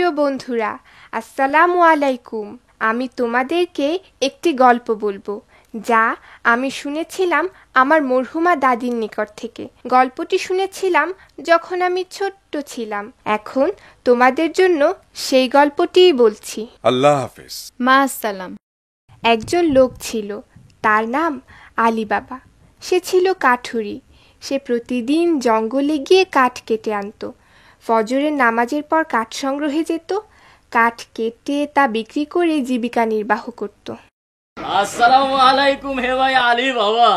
প্রিয় বন্ধুরা, আসসালামু আলাইকুম। আমি তোমাদেরকে একটি গল্প বলবো যা আমি শুনেছিলাম আমার মরহুমা দাদির নিকট থেকে। গল্পটি শুনেছিলাম যখন আমি ছোট্ট ছিলাম। এখন তোমাদের জন্য সেই গল্পটিই বলছি। আল্লাহ হাফেজ। মা আসসালাম। একজন লোক ছিল, তার নাম আলী বাবা। সে ছিল কাঠুরি। সে প্রতিদিন জঙ্গলে গিয়ে কাঠ কেটে আনতো। ফজরের নামাজের পর কাঠ সংগ্রহে যেত। কাঠ কেটে তা বিক্রি করে জীবিকা নির্বাহ করত। আসসালামু আলাইকুম। হে ভাই আলী বাবা,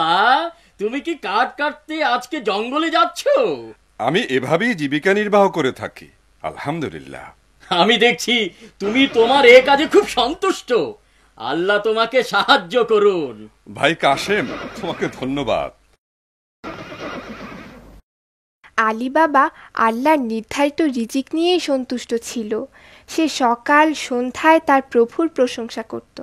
তুমি কি কাঠ কাটতে আজকে জঙ্গলে যাচ্ছ? আমি এভাবেই জীবিকা নির্বাহ করে থাকি, আলহামদুলিল্লাহ। আমি দেখছি তুমি তোমার এ কাজে খুব সন্তুষ্ট। আল্লাহ তোমাকে সাহায্য করুন। ভাই কাশেম, তোমাকে ধন্যবাদ। আলী বাবা আল্লাহর নির্ধারিত রিজিক নিয়েই সন্তুষ্ট ছিল। সে সকাল সন্ধ্যায় তার প্রভুর প্রশংসা করত।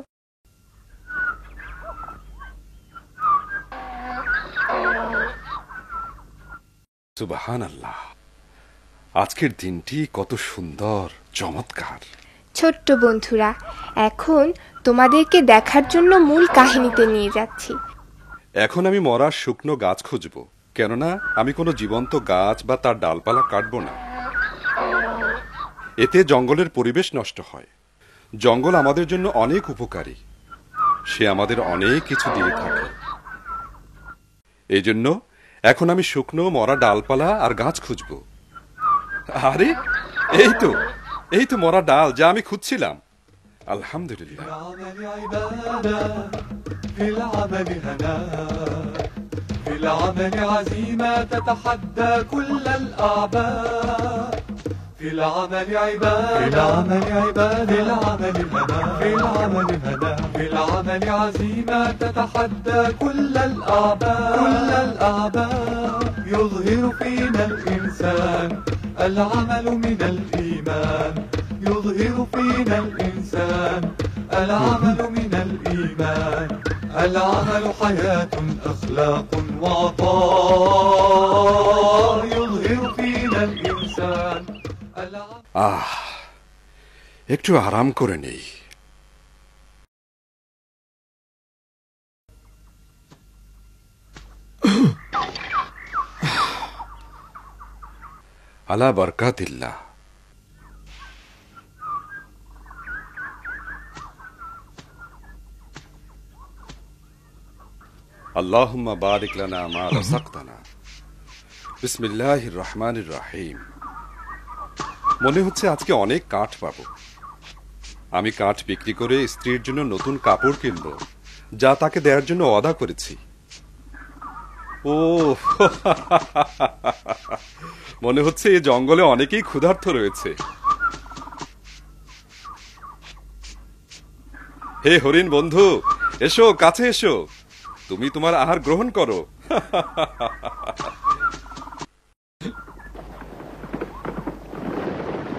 সুবহানাল্লাহ, আজকের দিনটি কত সুন্দর, চমৎকার। ছোট্ট বন্ধুরা, এখন তোমাদেরকে দেখার জন্য মূল কাহিনীতে নিয়ে যাচ্ছি। এখন আমি মরার শুকনো গাছ খুঁজব, কেননা আমি কোনো জীবন্ত গাছ বা তার ডালপালা কাটব না। এতে জঙ্গলের পরিবেশ নষ্ট হয়। জঙ্গল আমাদের জন্য অনেক উপকারী, সে আমাদের অনেক কিছু দিয়ে থাকে। এই জন্য এখন আমি শুকনো মরা ডালপালা আর গাছ খুঁজব। আরে এই তো মরা ডাল, যা আমি খুঁজছিলাম। আলহামদুলিল্লাহ। في العمل عزيمة تتحدى كل الأعباء. في العمل عبادة، في العمل عبادة، في العمل هنا، في العمل هنا، في العمل عزيمة تتحدى كل الأعباء، كل الأعباء. يظهر فينا الإنسان العمل من الإيمان، يظهر فينا الإنسان العمل من الإيمان. العمل حياة أخلاق وعطاء، يظهر فينا الإنسان. একটু আরাম করে নেই। আলা বারকাতিল্লাহ। আল্লাহুম্মা বারিক লানা মা রাযাকতানা। বিসমিল্লাহির রহমানির রহিম। মনে হচ্ছে আজকে অনেক কাঠ পাবো। আমি কাঠ বিক্রি করে স্ত্রীর জন্য নতুন কাপড় কিনব, যা তাকে দেওয়ার জন্য ওয়াদা করেছি। ও মনে হচ্ছে এই জঙ্গলে অনেকেই ক্ষুধার্ত রয়েছে। হে হরিণ বন্ধু, এসো, কাছে এসো, তুমি তোমার আহার গ্রহণ করো।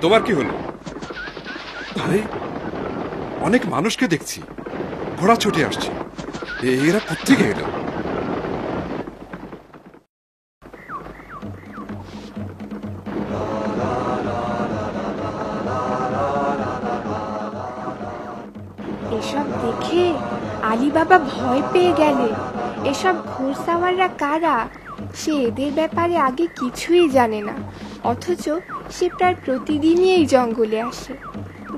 তোমার কি হলো? আরে, অনেক মানুষকে দেখছি, ঘোড়া ছুটে আসছে। এরা কোত্থেকে এলো? এসব দেখে আলী বাবা ভয় পেয়ে গেলেন। এসব ঘোড়সাওয়াররা কারা? সে এদের ব্যাপারে আগে কিছুই জানে না, অথচ সে প্রায় প্রতিদিনই এই জঙ্গলে আসে।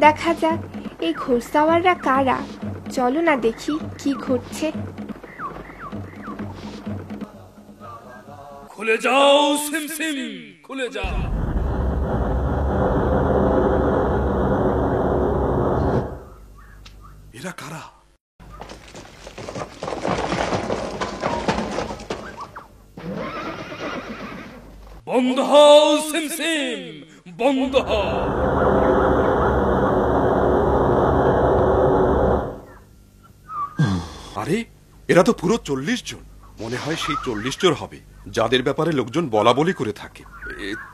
দেখা যাক এই ঘোড়সাওয়াররা কারা। চলো না দেখি কি ঘটছে। খুলে যাও সিমসিম, খুলে যাও। এরা কারা? বন্ধ হও সিমসিম, বন্ধ হও। আরে, এরা তো পুরো 40 জন। মনে হয় সেই 40 জন হবে যাদের ব্যাপারে লোকজন বলা বলি করে থাকে।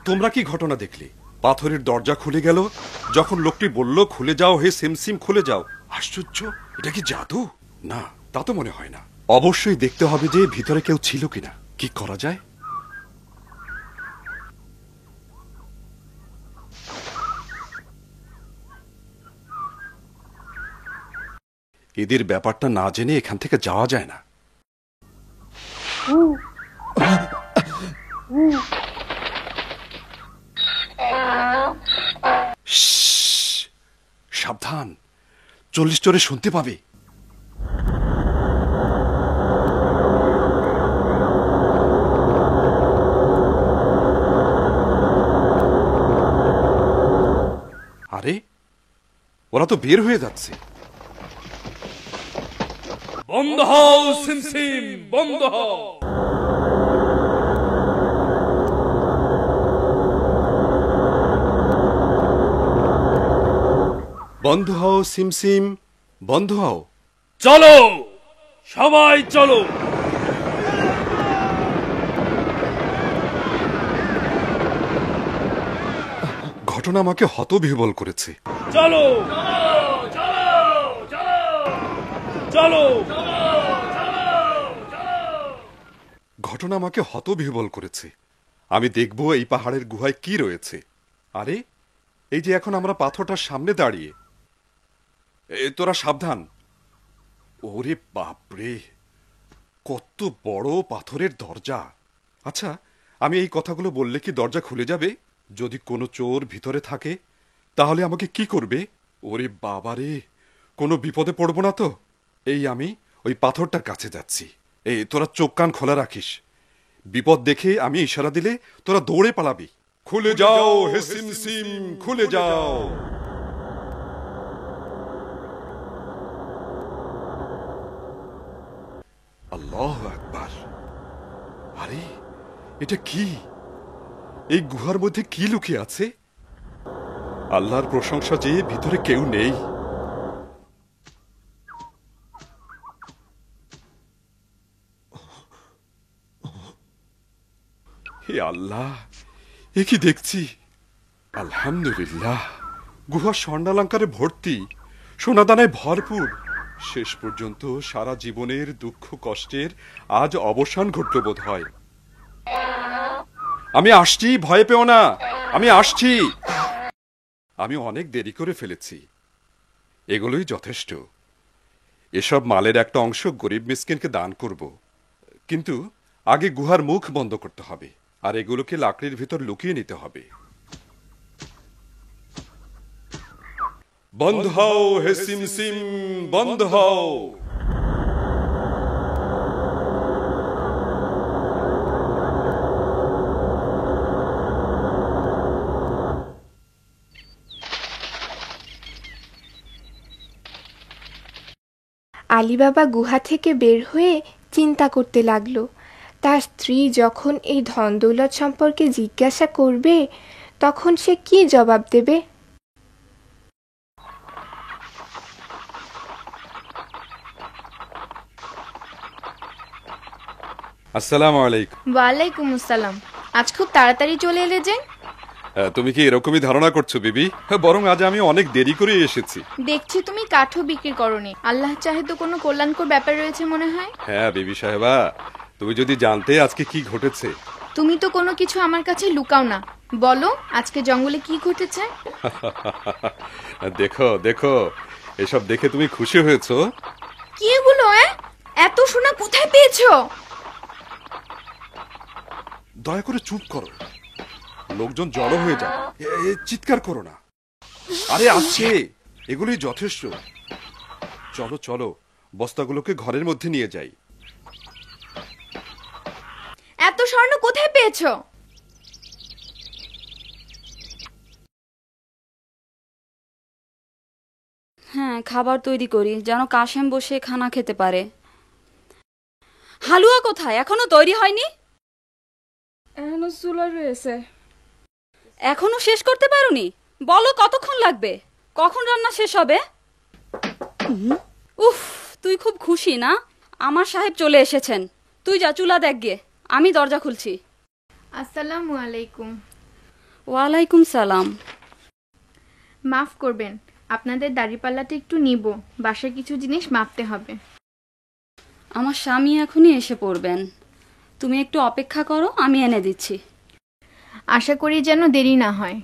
তোমরা কি ঘটনা দেখলে? পাথরের দরজা খুলে গেল যখন লোকটি বলল, খুলে যাও হে সিমসিম, খুলে যাও। আশ্চর্য, এটা কি জাদু? না, তা তো মনে হয় না। অবশ্যই দেখতে হবে যে ভিতরে কেউ ছিল কিনা। কি করা যায়? এদের ব্যাপারটা না জেনে এখান থেকে যাওয়া যায় না। শ্শ্, সাবধান, 40 চোরে শুনতে পাবে। আরে, ওরা তো বের হয়ে যাচ্ছে। বন্ধ হও সিমসিম, বন্ধ হও। বন্ধ হও সিমসিম, বন্ধ হও। চলো সবাই চলো। ঘটনা আমাকে হতবিহ্বল করেছে। চলো চলো। ঘটনা আমাকে হতবিহ্বল করেছে। আমি দেখব এই পাহাড়ের গুহায় কি রয়েছে। আরে, এই যে এখন আমরা পাথরটার সামনে দাঁড়িয়ে। তোরা সাবধান। ওরে বাপরে, কত বড় পাথরের দরজা! আচ্ছা, আমি এই কথাগুলো বললে কি দরজা খুলে যাবে? যদি কোনো চোর ভিতরে থাকে তাহলে আমাকে কি করবে? ওরে বাবারে, কোনো বিপদে পড়বো না তো? এই আমি ওই পাথরটার কাছে যাচ্ছি। তোরা চোখ কান খোলা রাখিস। বিপদ দেখে আমি ইশারা দিলে তোরা দৌড়ে পালাবি। খুলে যাও হে সিমসিম, খুলে যাও। আল্লাহু আকবার। আরে, এটা কি? এই গুহার মধ্যে কি লুকিয়ে আছে? আল্লাহর প্রশংসা যে ভিতরে কেউ নেই। হে আল্লাহ, এ কি দেখছি! আলহামদুলিল্লাহ, গুহা স্বর্ণালঙ্কারে ভর্তি, সোনাদানায় ভরপুর। শেষ পর্যন্ত সারা জীবনের দুঃখ কষ্টের আজ অবসান ঘটল বোধ হয়। আমি আসছি, ভয় পেও না, আমি আসছি। আমি অনেক দেরি করে ফেলেছি, এগুলোই যথেষ্ট। এসব মালের একটা অংশ গরিব মিসকিনকে দান করব, কিন্তু আগে গুহার মুখ বন্ধ করতে হবে, আর এগুলোকে লাকড়ির ভিতর লুকিয়ে নিতে হবে। বন্ধ হও হে সিমসিম, বন্ধ হও। আলীবাবা গুহা থেকে বের হয়ে চিন্তা করতে লাগলো, তার স্ত্রী যখন এই ধন দৌলত সম্পর্কে জিজ্ঞাসা করবে তখন সে কি জবাব দেবে। আসসালামু আলাইকুম। ওয়ালাইকুম আসসালাম। আজ খুব তাড়াতাড়ি চলে এলে যে? তুমি কি এরকমই ধারণা করছো বিবি? বরং আজ আমি অনেক দেরি করে এসেছি। দেখছি তুমি কাঠও বিক্রি করনি। আল্লাহ চাহে তো কোনো কল্যাণকর ব্যাপার রয়েছে মনে হয়। হ্যাঁ বিবি সাহেবা, তুমি যদি জানতে আজকে কি ঘটেছে। তুমি তো কোনো কিছু আমার কাছে লুকাও না, বলো আজকে জঙ্গলে কি ঘটেছে। দেখো দেখো, এসব দেখে তুমি খুশি হয়েছো? কি এগুলো? এত সোনা কোথায় পেয়েছো? দয়া করে চুপ করো, লোকজন জড়ো হয়ে যাবে। চিৎকার করো না। আরে আছে, এগুলোই যথেষ্ট। চলো চলো, বস্তাগুলোকে ঘরের মধ্যে নিয়ে যাই। এত স্বর্ণ কোথায় পেয়েছো? হ্যাঁ, খাবার তৈরি করি যেন কাশেম বসে খানা খেতে পারে। হালুয়া কোথায়? এখনো তৈরি হয়নি? এখনো চুলা রয়েছে। এখনো শেষ করতে পারোনি? বলো কতক্ষণ লাগবে? কখন রান্না শেষ হবে? উফ, তুই খুব খুশি না? আমার সাহেব চলে এসেছেন। তুই যা, চুলা দেখ গে, আমি দরজা খুলছি। আসসালামু আলাইকুম। ওয়ালাইকুম সালাম। মাফ করবেন, আপনাদের দাড়িপাল্লাটা একটু নিব, বাসায় কিছু জিনিস মাপতে হবে। আমার স্বামী এখনই এসে পড়বেন, তুমি একটু অপেক্ষা করো, আমি এনে দিচ্ছি। আশা করি যেন দেরি না হয়।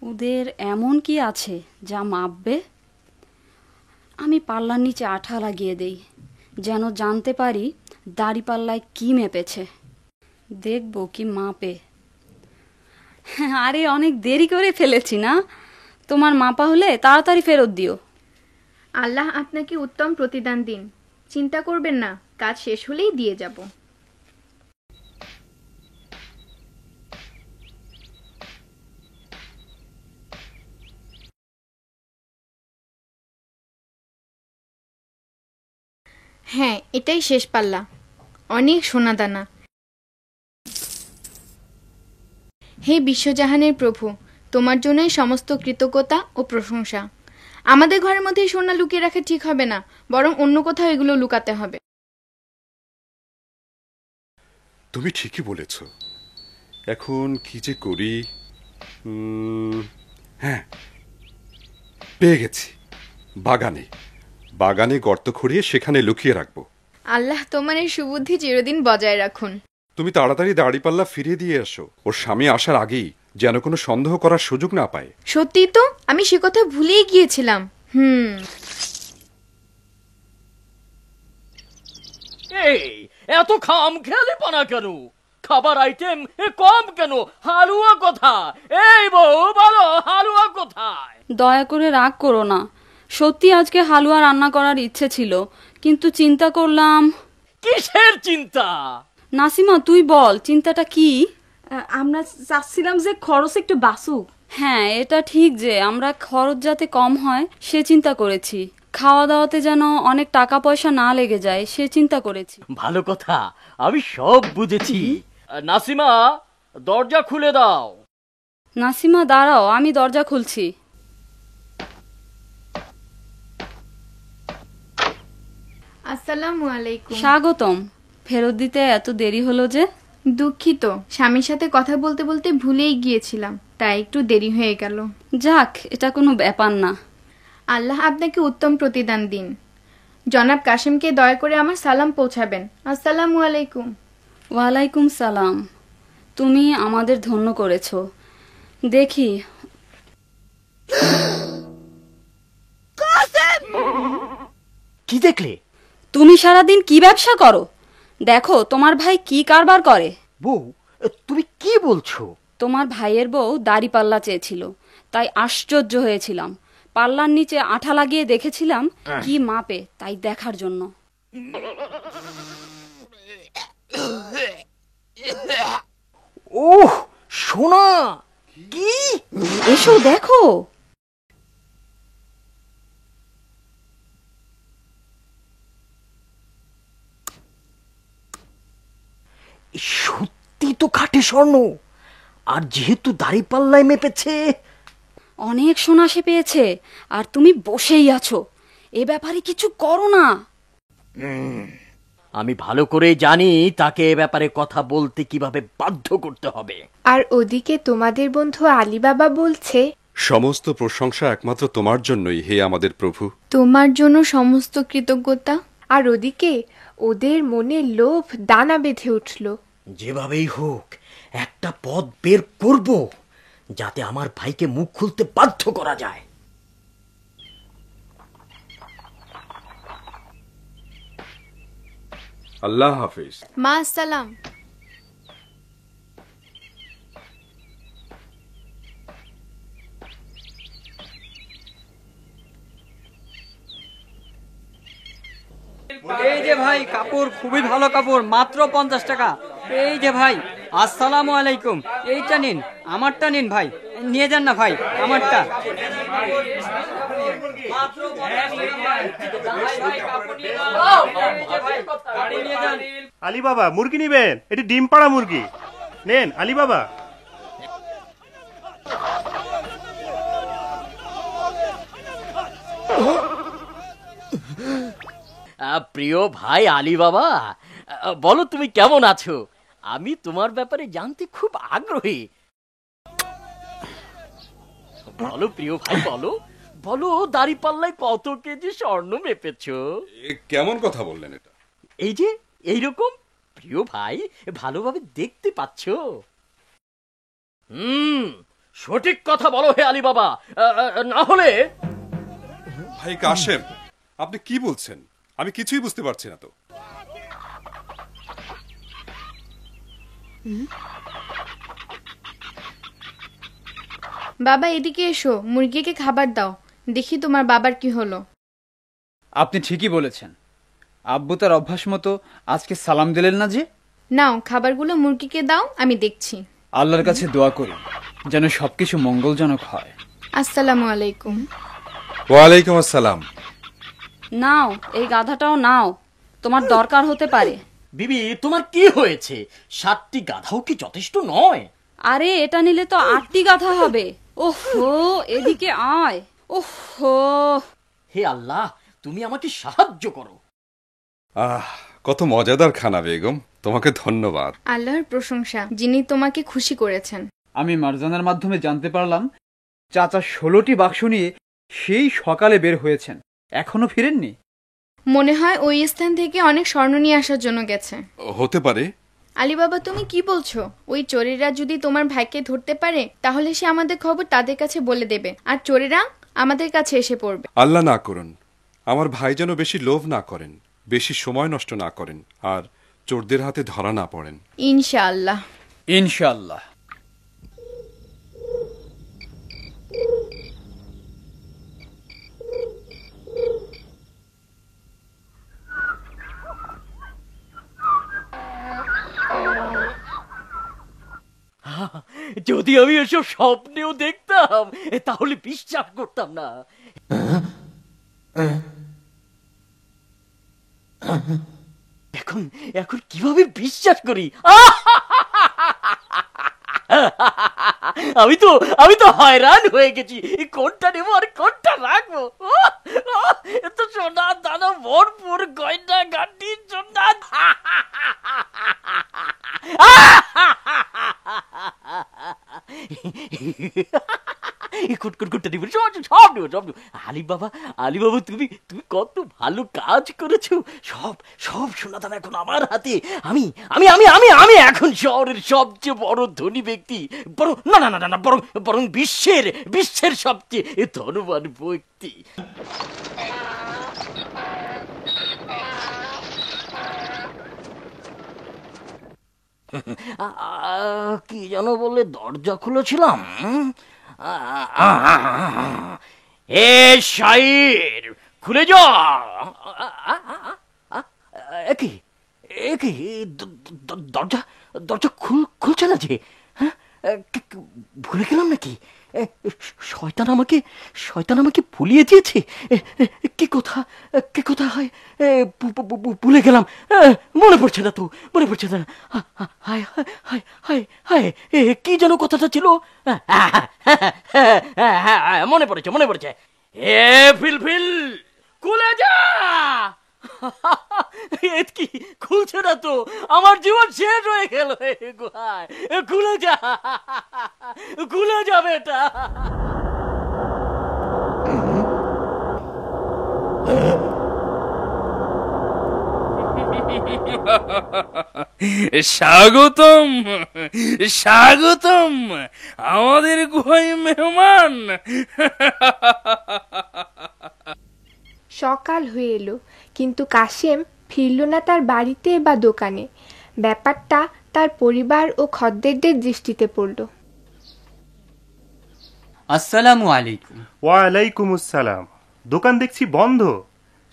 ওদের এমন কি আছে যা মাপবে? আমি পাল্লার নিচে আঠা লাগিয়ে দেই, যেন জানতে পারি দাড়িপাল্লায় কি মেপেছে। দেখব কি মাপে। আরে অনেক দেরি করে ফেলেছি না? তোমার মাপা হলে তাড়াতাড়ি ফেরত দিও। আল্লাহ আপনাকে উত্তম প্রতিদান দিন। চিন্তা করবেন না, কাজ শেষ হলেই দিয়ে যাব। হ্যাঁ, এটাই শেষ পাল্লা। অনেক সোনাদানা। হে বিশ্বজাহানের প্রভু, তোমার জন্যই সমস্ত কৃতজ্ঞতা ও প্রশংসা। আমাদের ঘরের মধ্যে সোনা লুকিয়ে রাখা ঠিক হবে না, বরং অন্য কোথাও এগুলো লুকাতে হবে। তুমি ঠিকই বলেছ। এখন কি যে করি। হ্যাঁ, পেয়ে গেছি। বাগানে বাগানে গর্ত খুঁড়িয়ে সেখানে লুকিয়ে রাখবো। আল্লাহ তোমার এই সুবুদ্ধি চিরদিন বজায় রাখুন। তুমি তাড়াতাড়ি দাড়িপাল্লা ফিরিয়ে দিয়ে এসো, ওর স্বামী আসার আগেই যেন কোনো সন্দেহ করার সুযোগ না পায়। সত্যি তো, আমি সে কথা ভুলেই গিয়েছিলাম। এই এত খাম খেয়ালি পানা কেন? খাবার আইটেম কম কেন? হালুয়া কোথায়? এই বউ বলো, হালুয়া কোথায়? দয়া করে রাগ করো না, সত্যি আজকে হালুয়া রান্না করার ইচ্ছে ছিল, কিন্তু চিন্তা করলাম। কিসের চিন্তা? নাসিমা তুই বল, চিন্তাটা কি? আমরা চাচ্ছিলাম যে খরচ একটু বাঁচুক। হ্যাঁ, এটা ঠিক যে আমরা খরচ যাতে কম হয় সে চিন্তা করেছি। খাওয়া দাওয়াতে যেন অনেক টাকা পয়সা না লেগে যায় সে চিন্তা করেছি। ভালো কথা, আমি সব বুঝেছি। নাসিমা, দরজা খুলে দাও। নাসিমা দাঁড়াও, আমি দরজা খুলছি। আসসালামু আলাইকুম। স্বাগতম। ফেরত দিতে এত দেরি হলো যে? দুঃখিত, স্বামীর সাথে কথা বলতে বলতে ভুলেই গিয়েছিলাম, তাই একটু দেরি হয়ে গেল। যাক, এটা কোনো ব্যাপার না। আল্লাহ আপনাকে উত্তম প্রতিদান দিন। জনাব কাশিমকে দয়া করে আমার সালাম পৌঁছাবেন। আসসালামু আলাইকুম। ওয়ালাইকুম সালাম। তুমি আমাদের ধন্য করেছো। দেখি কি দেখলে? তুমি সারাদিন কি ব্যবসা করো? দেখো তোমার ভাই কি কারবার করে। বউ, তুমি কি বলছো? তোমার ভাইয়ের বউ দাড়িপাল্লা চেয়েছিল, তাই আশ্চর্য হয়েছিলাম। পাল্লার নিচে আঠা লাগিয়ে দেখেছিলাম কি মাপে, তাই দেখার জন্য। ওহ সোনা! কি? এসো দেখো। সত্যি তো খাঁটি স্বর্ণ। আর যেহেতু দাড়িপাল্লায় মেপেছে, অনেক সোনা সে পেয়েছে, আর তুমি বসেই আছো। এ ব্যাপারে কিছু করো না। আমি ভালো করে জানি তাকে এ ব্যাপারে কথা বলতে কিভাবে বাধ্য করতে হবে। আর ওদিকে তোমাদের বন্ধু আলী বাবা বলছে, সমস্ত প্রশংসা একমাত্র তোমার জন্যই, হে আমাদের প্রভু। তোমার জন্য সমস্ত কৃতজ্ঞতা। আর ওদিকে ওদের মনে লোভ দানা বেঁধে উঠল। যেভাবেই হোক একটা পথ বের করব, যাতে আমার ভাইকে মুখ খুলতে বাধ্য করা যায়। আল্লাহ হাফিজ। মা আসসালাম। এই যে ভাই, কাপড় খুবই ভালো কাপড়, মাত্র 50 টাকা। এই যে ভাই, আসসালামু আলাইকুম। এইটা নিন, আমারটা নিন ভাই, নিয়ে যান না ভাই, আমারটা। আলী বাবা, মুরগি নিবেন? এটি ডিম পাড়া মুরগি নেন আলী বাবা। প্রিয় ভাই আলী বাবা, বলো তুমি কেমন আছো? আমি তোমার ব্যাপারে জানতে খুব আগ্রহী। বলো প্রিয় ভাই, বলো বলো, দাড়িপাল্লায় কত কেজি স্বর্ণ মেপেছো? কেমন কথা বললেন এটা? এই যে এইরকম। প্রিয় ভাই, ভালোভাবে দেখতে পাচ্ছো? সঠিক কথা বলো হে আলী বাবা, না হলে। ভাই কাশেম, আপনি কি বলছেন? আমি কিছুই বুঝতে পারছি না তো। বাবা এদিকে এসো, মুরগিকে খাবার দাও, দেখি তোমার বাবার কি হলো। আপনি ঠিকই বলেছেন। আব্বু তার অভ্যাস মতো আজকে সালাম দিলেন না যে। নাও খাবারগুলো মুরগিকে দাও, আমি দেখছি। আল্লাহর কাছে দোয়া করি যেন সবকিছু মঙ্গলজনক হয়। আসসালামু আলাইকুম। ওয়ালাইকুম আসসালাম। নাও, এই গাধাটাও নাও, তোমার দরকার হতে পারে। বিবি, তোমার কি হয়েছে? 7টি গাধাও কি যথেষ্ট নয়? আরে এটা নিলে তো 8টি গাধা হবে। ওহো, এদিকে আয়। ওহো, হে আল্লাহ, তুমি আমাকে সাহায্য করো। কত মজাদার খানা বেগম, তোমাকে ধন্যবাদ। আল্লাহর প্রশংসা, যিনি তোমাকে খুশি করেছেন। আমি মারজানার মাধ্যমে জানতে পারলাম চাচা 16টি বাক্স নিয়ে সেই সকালে বের হয়েছেন, এখনো ফিরেননি। মনে হয় ওই স্থান থেকে অনেক স্বর্ণ নিয়ে আসার জন্য গেছে। হতে পারে। আলী বাবা, তুমি কি বলছো? ওই চোরেরা যদি তোমার ভাইকে ধরতে পারে তাহলে সে আমাদের খবর তাদের কাছে বলে দেবে, আর চোরেরা আমাদের কাছে এসে পড়বে। আল্লাহ না করুন, আমার ভাই যেন বেশি লোভ না করেন, বেশি সময় নষ্ট না করেন, আর চোরদের হাতে ধরা না পড়েন। ইনশাআল্লাহ। ইনশাআল্লাহ। যদি আমি এসব স্বপ্নেও দেখতাম তাহলে বিশ্বাস করতাম না। এখন এখন কিভাবে বিশ্বাস করি? আমি তো হয়রান হয়ে গেছি, কোনটা নেবো আর কোনটা রাখবো। এত সোনা দানা ভরপুর গয়না গাটি সোনা। আলী বাবা, তুমি কত ভালো কাজ করেছো। সব সোনা দানা এখন আমার হাতে। আমি আমি আমি আমি আমি এখন শহরের সবচেয়ে বড় ধনী ব্যক্তি, বরং না বরং বিশ্বের সবচেয়ে ধনবান ব্যক্তি। কি যেন বলে দরজা খুলেছিলাম। এ শাইর, খুলে যা। কি দরজা খুলছে না যে? ভুলে গেলাম নাকি? শয়তান আমাকে ভুলিয়ে দিয়েছে। কি কথা হয় ভুলে গেলাম, মনে পড়ছে না। হায় হায় হায় হায়, কি যেন কথাটা ছিল? মনে পড়েছে। এ ফিলফিল, খুলে যা। কি খুলছে না তো? আমার জীবন শেষ হয়ে গেল। খুলে যা বেটা। স্বাগতম আমাদের গুহায় মেহমান। সকাল হয়ে এলো, কিন্তু কাশেম ফিরল না তার বাড়িতে বা দোকানে। ব্যাপারটা তার পরিবার ও খদ্দেরদের দৃষ্টিতে পড়ল। আসসালামু আলাইকুম। ওয়ালাইকুম আসসালাম। দোকান দেখছি বন্ধ।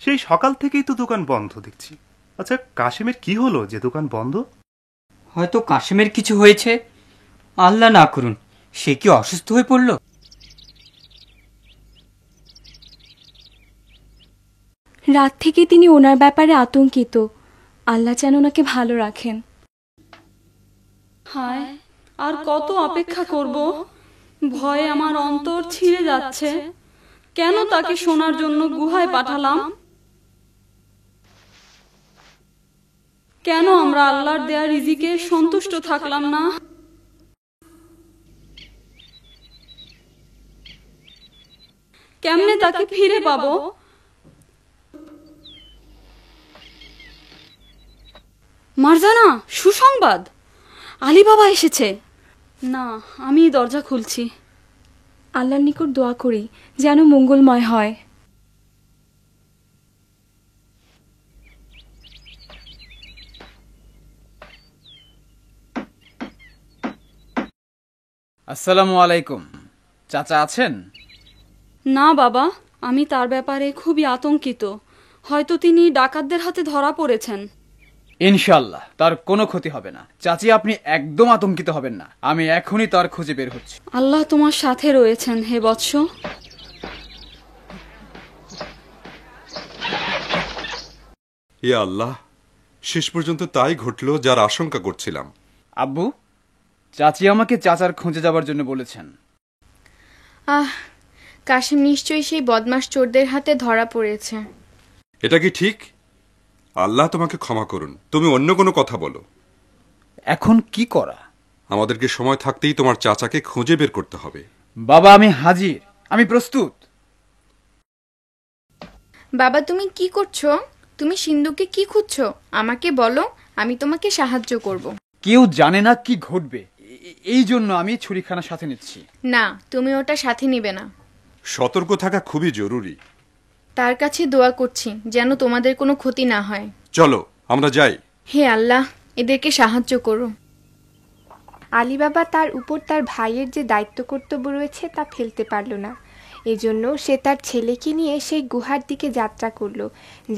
সেই সকাল থেকেই তো দোকান বন্ধ দেখছি। আচ্ছা, কাশেমের কি হলো যে দোকান বন্ধ? হয়তো কাশেমের কিছু হয়েছে, আল্লাহ না করুন। সে কি অসুস্থ হয়ে পড়ল? রাত থেকে তিনি ওনার ব্যাপারে আতঙ্কিত। আল্লাহ যেন ওনাকে ভালো রাখেন। হায়, আর কত অপেক্ষা করব? ভয়ে আমার অন্তর ছিঁড়ে যাচ্ছে। কেন তাকে শোনার জন্য গুহায় পাঠালাম? কেন আমরা আল্লাহর দেয়া রিজিকে সন্তুষ্ট থাকলাম না? কেমনে তাকে ফিরে পাবো? মারজানা, সুসংবাদ, আলী বাবা এসেছে। না, আমি দরজা খুলছি। আল্লাহর নিকট দোয়া করি যেন মঙ্গলময় হয়। আসসালামু আলাইকুম। চাচা আছেন? না বাবা, আমি তার ব্যাপারে খুবই আতঙ্কিত। হয়তো তিনি ডাকাতদের হাতে ধরা পড়েছেন। ইনশাআল্লাহ তার কোনো ক্ষতি হবে না। চাচি, আপনি একদম আতঙ্কিত হবেন না, আমি এখনই তার খুঁজে বের হচ্ছি। আল্লাহ তোমার সাথে রয়েছেন হে বৎস। এ আল্লাহ, শেষ পর্যন্ত তাই ঘটল যার আশঙ্কা করছিলাম। আব্বু, চাচি আমাকে চাচার খুঁজে যাবার জন্য বলেছেন। কাশিম নিশ্চয়ই সেই বদমাশ চোরদের হাতে ধরা পড়েছে। এটা কি ঠিক? আল্লাহ তোমাকে ক্ষমা করুন। তুমি অন্য কোনো কথা বলো। এখন কি করা? আমাদেরকে সময় থাকতেই তোমার চাচাকে খুঁজে বের করতে হবে। বাবা, আমি হাজির, আমি প্রস্তুত। বাবা, তুমি কি করছো? তুমি সিন্ধুকে কি খুঁজছো? আমাকে বলো, আমি তোমাকে সাহায্য করব। কেউ জানে না কি ঘটবে, এই জন্য আমি ছুরিখানা সাথে নিচ্ছি। না, তুমি ওটা সাথে নিবে না। সতর্ক থাকা খুবই জরুরি। তার কাছে দোয়া করছি যেন তোমাদের কোনো ক্ষতি না হয়। চলো আমরা যাই। হে আল্লাহ, এদেরকে সাহায্য করো। আলী বাবা তার উপর তার ভাইয়ের যে দায়িত্ব কর্তব্য রয়েছে তা ফেলতে পারল না। এজন্য সে তার ছেলেকে নিয়ে সেই গুহার দিকে যাত্রা করলো,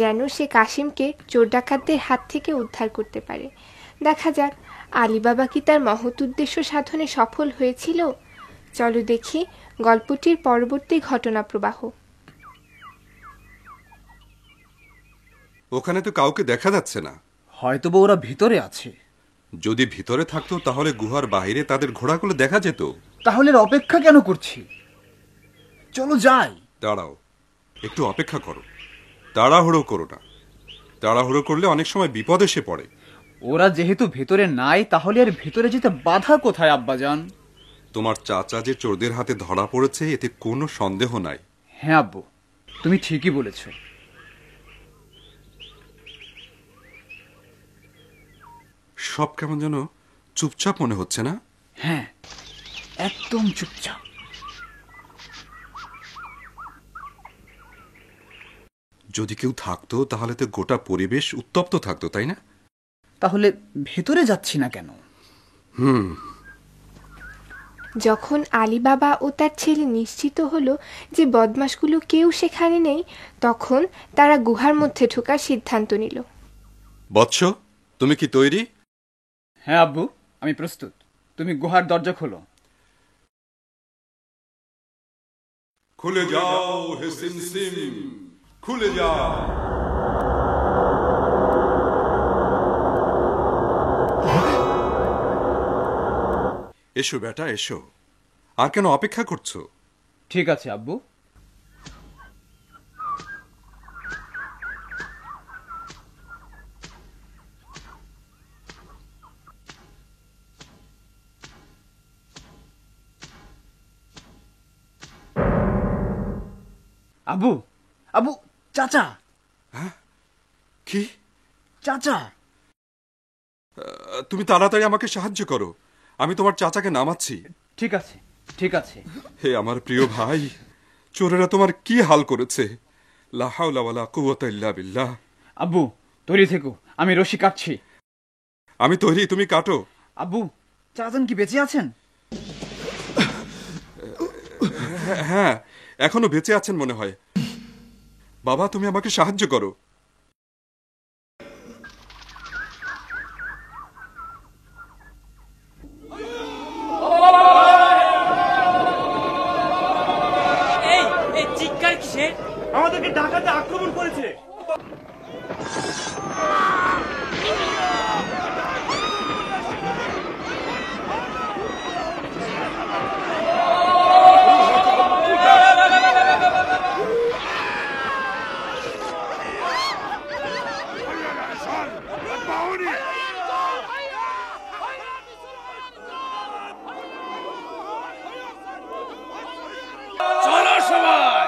যেন সে কাশিমকে চোর ডাকাতদের হাত থেকে উদ্ধার করতে পারে। দেখা যাক আলী বাবা কি তার মহৎ উদ্দেশ্য সাধনে সফল হয়েছিল। চলো দেখি গল্পটির পরবর্তী ঘটনা প্রবাহ। ওখানে তো কাউকে দেখা যাচ্ছে না। হয়তোবা ওরা ভিতরে আছে। যদি ভিতরে থাকতো তাহলে গুহার বাইরে তাদের ঘোড়াগুলো দেখা যেত। তাহলে অপেক্ষা কেন করছি? চলো যাই। দাঁড়াও, একটু অপেক্ষা করো। তাড়াহুড়ো করো না। তাড়াহুড়ো করলে অনেক সময় বিপদ এসে পড়ে। ওরা যেহেতু ভেতরে নাই, তাহলে আর ভেতরে যেতে বাধা কোথায় আব্বাজান? তোমার চাচা যে চোরদের হাতে ধরা পড়েছে এতে কোনো সন্দেহ নাই। হ্যাঁ আব্বু, তুমি ঠিকই বলেছ। সব কেমন যেন চুপচাপ মনে হচ্ছে না? হ্যাঁ, একদম চুপচাপ। যদি কেউ থাকতো তাহলে তো গোটা পরিবেশ উত্তপ্ত থাকতো, তাই না? তাহলে ভেতরে যাচ্ছি না কেন? যখন আলী বাবা ও তার ছেলে নিশ্চিত হলো যে বদমাশগুলো কেউ সেখানে নেই, তখন তারা গুহার মধ্যে ঢোকার সিদ্ধান্ত নিল। বৎস, তুমি কি তৈরি? হ্যাঁ আব্বু, আমি প্রস্তুত। তুমি গুহার দরজা খোলো। খুলে যাও হে সিমসিম, খুলে যাও। এসো বেটা, এসো। আর কেন অপেক্ষা করছো? ঠিক আছে আব্বু। আব্বু, আব্বু, চাচা। হ্যাঁ? কি? চাচা। তুমি তাড়াতাড়ি আমাকে সাহায্য করো, আমি তোমার চাচাকে নামাচ্ছি। ঠিক আছে, ঠিক আছে। হে আমার প্রিয় ভাই, চোরেরা তোমার কি হাল করেছে। লা হাওলা ওয়ালা কুওয়াতা ইল্লা বিল্লাহ। আব্বু, তৈরি থেকো, আমি রশি কাটছি। আমি তৈরি, তুমি কাটো। আব্বু, চাচান কি বেঁচে আছেন? হ্যাঁ, এখনো বেঁচে আছেন মনে হয়। বাবা, তুমি আমাকে সাহায্য করো। এই চিৎকার কিসের? আমাদেরকে ডাকাতে আক্রমণ করেছে। চলো সবাই,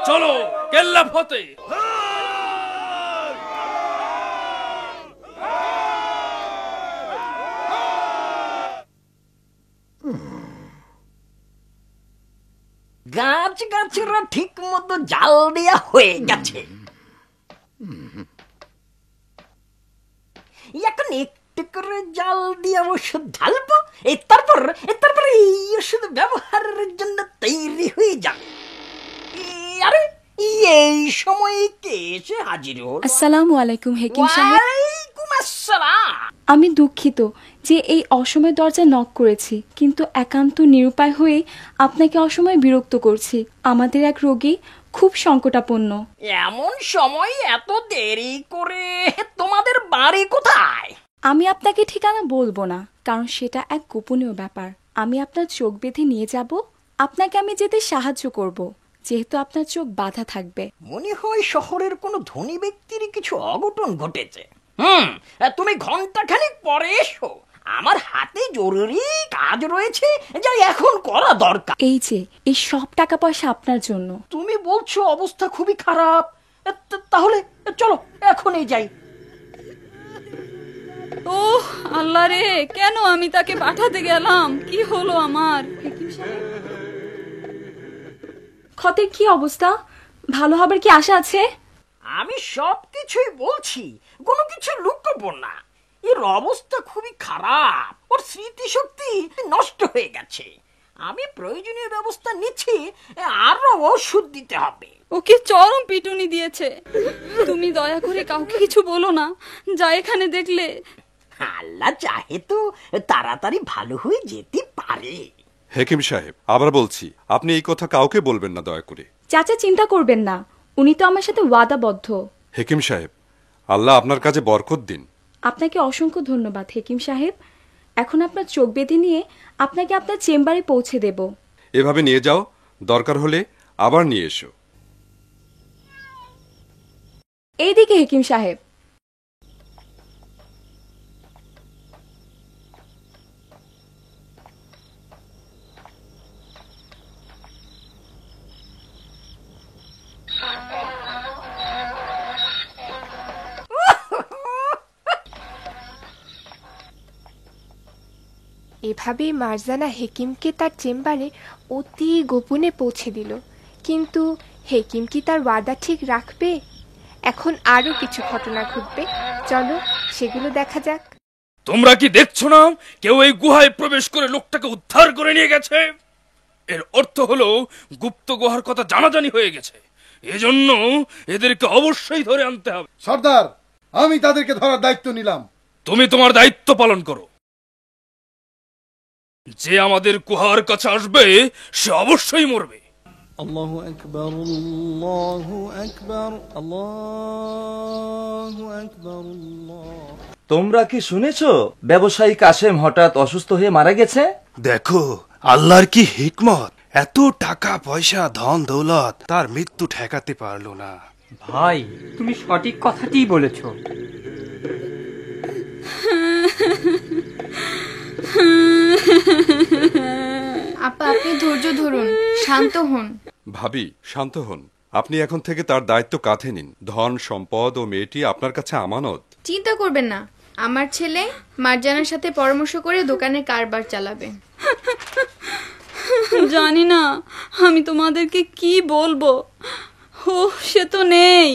চলো কেল্লা ফতে। গাছ গাছেরা ঠিক মতো জাল দেয়া হয়ে গেছে। এখন একটু করে জাল দিয়ে ওষুধ ঢালবো, তারপর এই ওষুধ ব্যবহারের জন্য তৈরি হয়ে যাবে। আরে এই সময় কে এসে হাজির হলো? আসসালামু আলাইকুম হেকিম সাহেব। ওয়ালাইকুম আসসালাম। আমি দুঃখিত যে এই অসময়ে দরজা নক করেছি, কিন্তু একান্ত নিরুপায় হয়ে আপনাকে অসময়ে বিরক্ত করছি। আমাদের এক রোগী খুব সংকটাপন্ন। এমন সময় এত দেরি করে? তোমাদের বাড়ি কোথায়? আমি আপনাকে ঠিকানা বলবো না, কারণ সেটা এক গোপনীয় ব্যাপার। আমি আপনার চোখ বেঁধে নিয়ে যাব, আপনাকে আমি যেতে সাহায্য করব, যেহেতু আপনার চোখ বাঁধা থাকবে। মনে হয় শহরের কোনো ধনী ব্যক্তির কিছু অঘটন ঘটেছে। তুমি ঘন্টাখানিক পরে এসো, আমার হাতে জরুরি কাজ রয়েছে যা এখন করা দরকার। এই যে এই সব টাকা পয়সা আপনার জন্য। তুমি বলছো অবস্থা খুবই খারাপ, তাহলে চলো এখনই যাই। ও আল্লাহ রে, কেন আমি তাকে পাঠাতে গেলাম? কি হলো আমার? ক্ষতের কি অবস্থা? ভালো হবার কি আশা আছে? আমি সবকিছুই বলছি, কোনো কিছু লুকাবো না। এর অবস্থা খুবই খারাপ, ওর স্মৃতিশক্তি নষ্ট হয়ে গেছে। আমি প্রয়োজনীয় ব্যবস্থা নিচ্ছি, আরো ওষুধ দিতে হবে। ওকে চরম পিটুনি দিয়েছে। তুমি দয়া করে কাউকে কিছু বলো না, যা এখানে দেখলে। আল্লাহ চাহে তো তাড়াতাড়ি ভালো হয়ে যেতে পারে। হেকিম সাহেব, আবার বলছি, আপনি এই কথা কাউকে বলবেন না দয়া করে। চাচা চিন্তা করবেন না, উনি তো আমার সাথে ওয়াদাবদ্ধ। হেকিম সাহেব, আল্লাহ আপনার কাজে বরকত দিন। আপনাকে অসংখ্য ধন্যবাদ হেকিম সাহেব। এখন আপনার চোখ বেঁধে নিয়ে আপনাকে আপনার চেম্বারে পৌঁছে দেব। এভাবে নিয়ে যাও, দরকার হলে আবার নিয়ে এসো। এইদিকে হেকিম সাহেব। এভাবেই মারজানা হেকিমকে তার চেম্বারে অতি গোপনে পৌঁছে দিল। কিন্তু হেকিম কি তার ওয়াদা ঠিক রাখবে? এখন আরো কিছু ঘটনা ঘটবে, চলো সেগুলো দেখা যাক। তোমরা কি দেখছো না, কেউ এই গুহায় প্রবেশ করে লোকটাকে উদ্ধার করে নিয়ে গেছে? এর অর্থ হলো গুপ্ত গুহার কথা জানাজানি হয়ে গেছে। এজন্য এদেরকে অবশ্যই ধরে আনতে হবে। সর্দার, আমি তাদেরকে ধরার দায়িত্ব নিলাম। তুমি তোমার দায়িত্ব পালন করো। যে আমাদের গুহার কাছে আসবে সে অবশ্যই মরবে। আল্লাহু আকবার, আল্লাহু আকবার, আল্লাহু আকবার। তোমরা কি শুনেছো ব্যবসায়ী কাশেম হঠাৎ অসুস্থ হয়ে মারা গেছে? দেখো আল্লাহর কি হিকমত, এত টাকা পয়সা ধন দৌলত তার মৃত্যু ঠেকাতে পারলো না। ভাই, তুমি সঠিক কথাটিই বলেছো। আপা, আপনি ধৈর্য ধরুন, শান্ত হন। ভাবি, শান্ত হন। আপনি এখন থেকে তার দায়িত্ব কাঁধে নিন। ধন সম্পদ ও মেয়েটি আপনার কাছে আমানত। চিন্তা করবেন না, আমার ছেলে মারজানার সাথে পরামর্শ করে দোকানের কারবার চালাবে। জানি না আমি তোমাদেরকে কি বলবো। ও সে তো নেই।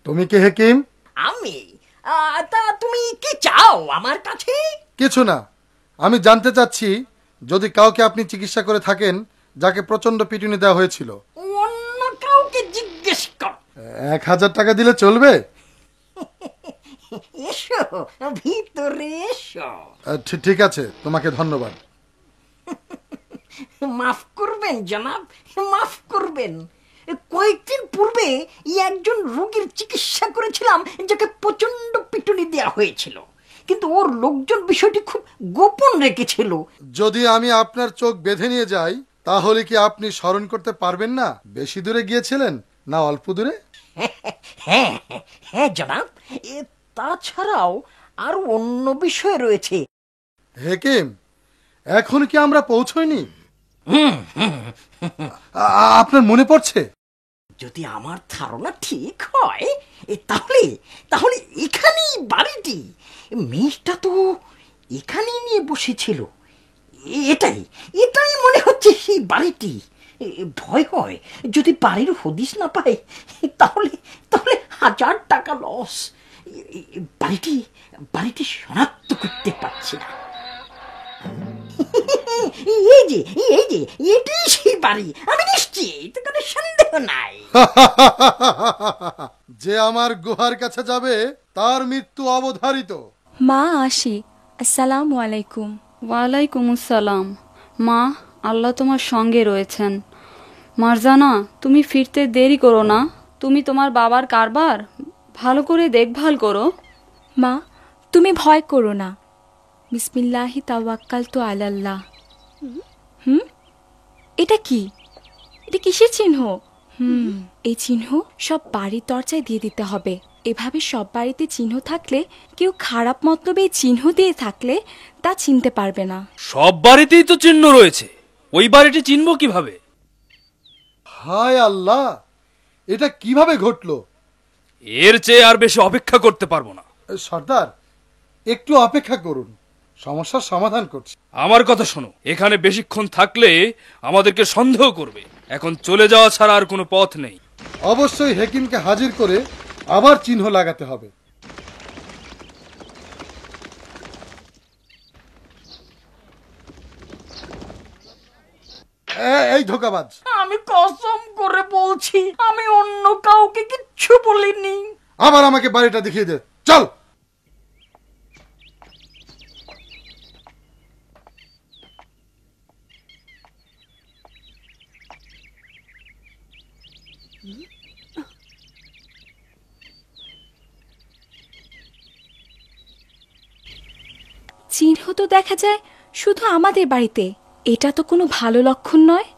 তুমি কি হেকিম? আমি? তা তুমি কি চাও আমার কাছে? কিছু না, আমি জানতে চাচ্ছি যদি কাউকে আপনি চিকিৎসা করে থাকেন যাকে প্রচন্ড পিটুনি দেওয়া হয়েছিল। অন্য কাউকে জিজ্ঞেস কর। 1000 টাকা দিলে চলবে? এসো ভিতরে এসো। ঠিক আছে, তোমাকে ধন্যবাদ। মাফ করবেন জনাব, মাফ করবেন। কয়েকদিন পূর্বে একজন রোগীর চিকিৎসা করেছিলাম যাকে প্রচন্ড পিটুনি দেওয়া হয়েছিল, কিন্তু ওর লোকজন বিষয়টি খুব গোপন রেখেছিল। যদি আমি আপনার চোখ বেঁধে নিয়ে যাই তাহলে কি আপনি স্মরণ করতে পারবেন না বেশি দূরে গিয়েছিলেন না অল্প দূরে? হ্যাঁ হ্যাঁ জনাব, তাছাড়াও আরো অন্য বিষয় রয়েছে। হেকিম, এখন কি আমরা পৌঁছইনি? আপনার মনে পড়ছে? যদি আমার ধারণা ঠিক হয় তাহলে তাহলে এখানেই বাড়িটি, মেয়েটা তো এখানেই নিয়ে বসেছিল। এটাই এটাই মনে হচ্ছে সেই বাড়িটি। ভয় হয় যদি বাড়ির হদিস না পাই তাহলে তাহলে 1000 টাকা লস। বাড়িটি বাড়িটি শনাক্ত করতে পারছি না। এই যে এটাই সেই বাড়ি, আমি নিশ্চিত, কোনো সন্দেহ নাই। যে আমার গুহার কাছে যাবে তার মৃত্যু অবধারিত। মা আসি। আসসালামু আলাইকুম। ওয়ালাইকুম আসসালাম। মা, আল্লাহ তোমার সঙ্গে রয়েছেন। মারজানা, তুমি ফিরতে দেরি করো না। তুমি তোমার বাবার কারবার ভালো করে দেখভাল করো। মা, তুমি ভয় করো না। বিসমিল্লাহি তাওয়াক্কালতু আলাল্লাহ। এটা কি? এটা কিসের চিহ্ন? এই চিহ্ন সব বাড়ির দরজায় দিয়ে দিতে হবে। এভাবে সব বাড়িতে চিহ্ন থাকলে কেউ খারাপ মতলবে এই চিহ্ন দিয়ে থাকলে তা চিনতে পারবে না। সব বাড়িতেই তো চিহ্ন রয়েছে, ওই বাড়িটি চিনব কিভাবে? হায় আল্লাহ, এটা কিভাবে ঘটলো? এর চেয়ে আর বেশি অপেক্ষা করতে পারবো না। সর্দার, একটু অপেক্ষা করুন, সমস্যার সমাধান করছি। আমার কথা শোনো, এখানে বেশিক্ষণ থাকলে আমাদেরকে সন্দেহ করবে। এখন চলে যাওয়া ছাড়া আর কোনো পথ নেই। অবশ্যই হেকিমকে হাজির করে আবার চিহ্ন লাগাতে হবে। এই ধোকাবাজ, আমি কসম করে বলছি আমি অন্য কাউকে কিচ্ছু বলিনি। আবার আমাকে বাড়িটা দেখিয়ে দে, চল। চিহ্ন তো দেখা যায় শুধু আমাদের বাড়িতে। এটা তো কোনো ভালো লক্ষণ নয়।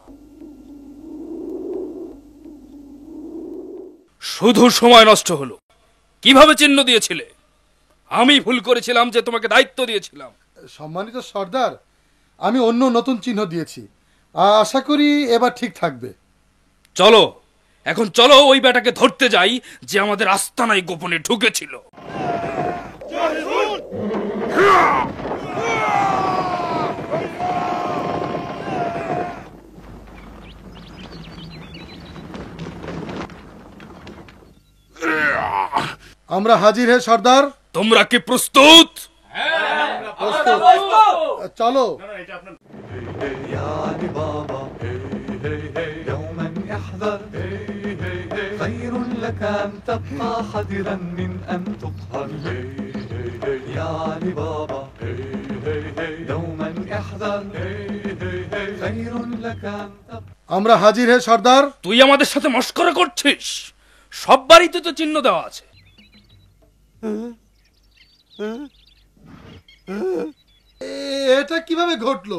শুধু সময় নষ্ট হলো। কিভাবে চিহ্ন দিয়েছিলে? আমি ভুল করেছিলাম যে তোমাকে দায়িত্ব দিয়েছিলাম। সম্মানিত সর্দার, আমি অন্য নতুন চিহ্ন দিয়েছি, আশা করি এবার ঠিক থাকবে। চলো এখন, চলো ওই বেটাকে ধরতে যাই যে আমাদের আস্তানায় গোপনে ঢুকেছিল। আমরা হাজির হে সর্দার। তোমরা কি প্রস্তুত? চলো। يعني بابا يوما احذر خير لك أن تبقى حذرا من أن تقهر يعني بابا يوما احذر خير لك أن تبقى। আমরা হাজির হে সর্দার। তুই আমাদের সাথে মশকরা করছিস? সব বাড়িতে তো চিহ্ন দেওয়া আছে। এটা কিভাবে ঘটলো?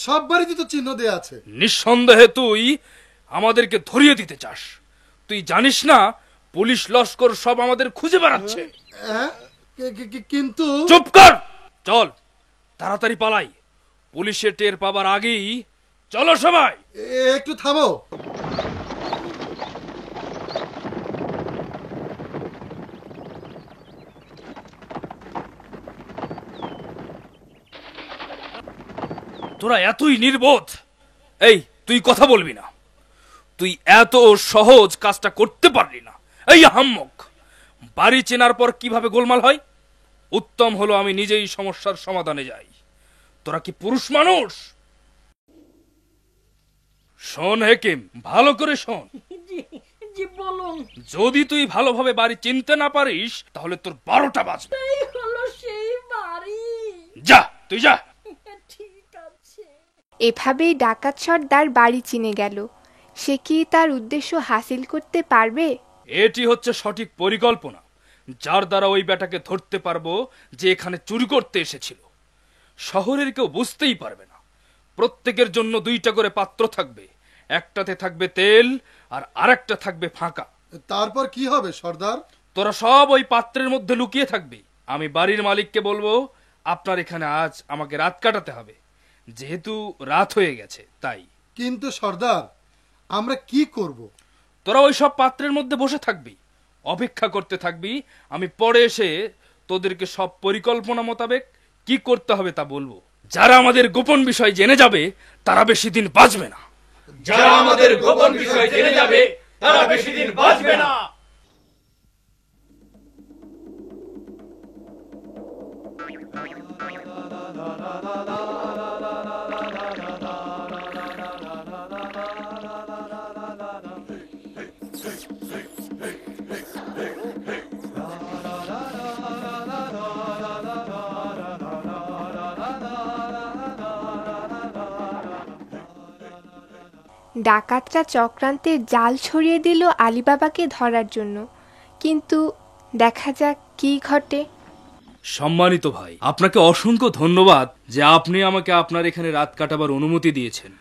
সব বাড়িতে তো চিহ্ন দেয়া আছে। নিঃসন্দেহে তুই আমাদেরকে ধরিয়ে দিতে চাস। তুই জানিস না পুলিশ লস্কর সব আমাদের খুঁজে বেড়াচ্ছে। কিন্তু চুপ কর, চল তাড়াতাড়ি পালাই। পুলিশের টের পাবার আগেই চলো সবাই। একটু থামো। তোরা এতই নির্বোধ। এই, তুই কথা বলবি না। তুই এত সহজ কাজটা করতে পারলি না। এই আহাম্মক, বাড়ি চেনার পর কিভাবে গোলমাল হয়? উত্তম হলো আমি নিজেই সমস্যার সমাধানে যাই। তোরা কি পুরুষ মানুষ? শোন হেকিম, ভালো করে শোন। বলুন। যদি তুই ভালোভাবে বাড়ি চিনতে না পারিস তাহলে তোর 12টা বাজবে। হলো সেই বাড়ি। যা, তুই যা। এভাবেই ডাকাত সর্দার বাড়ি চিনে গেল। সে কি তার উদ্দেশ্য হাসিল করতে পারবে? এটি হচ্ছে সঠিক পরিকল্পনা, যার দ্বারা ওই বেটাকে ধরতে পারবো যে এখানে চুরি করতে এসেছিল। শহরের কেউ বুঝতেই পারবে না। প্রত্যেকের জন্য 2টা করে পাত্র থাকবে। একটাতে থাকবে তেল আর আরেকটা থাকবে ফাঁকা। তারপর কি হবে সর্দার? তোরা সব ওই পাত্রের মধ্যে লুকিয়ে থাকবে। আমি বাড়ির মালিককে বলবো আপনার এখানে আজ আমাকে রাত কাটাতে হবে, যেহেতু রাত হয়ে গেছে তাই। কিন্তু সর্দার, আমরা কি করব? তোরা ওই সব পাত্রের মধ্যে বসে থাকবি, অপেক্ষা করতে থাকবি। আমি পরে এসে তোদেরকে সব পরিকল্পনা মোতাবেক কি করতে হবে তা বলবো। যারা আমাদের গোপন বিষয় জেনে যাবে তারা বেশি দিন বাঁচবে না। যারা আমাদের গোপন বিষয় জেনে যাবে তারা বেশি দিন বাঁচবে না। ডাকাতরা চক্রান্তের জাল ছড়িয়ে দিল আলীবাবাকে ধরার জন্য, কিন্তু দেখা যাক কি ঘটে। সম্মানিত ভাই, আপনাকে অসংখ্য ধন্যবাদ যে আপনি আমাকে আপনার এখানে রাত কাটাবার অনুমতি দিয়েছেন।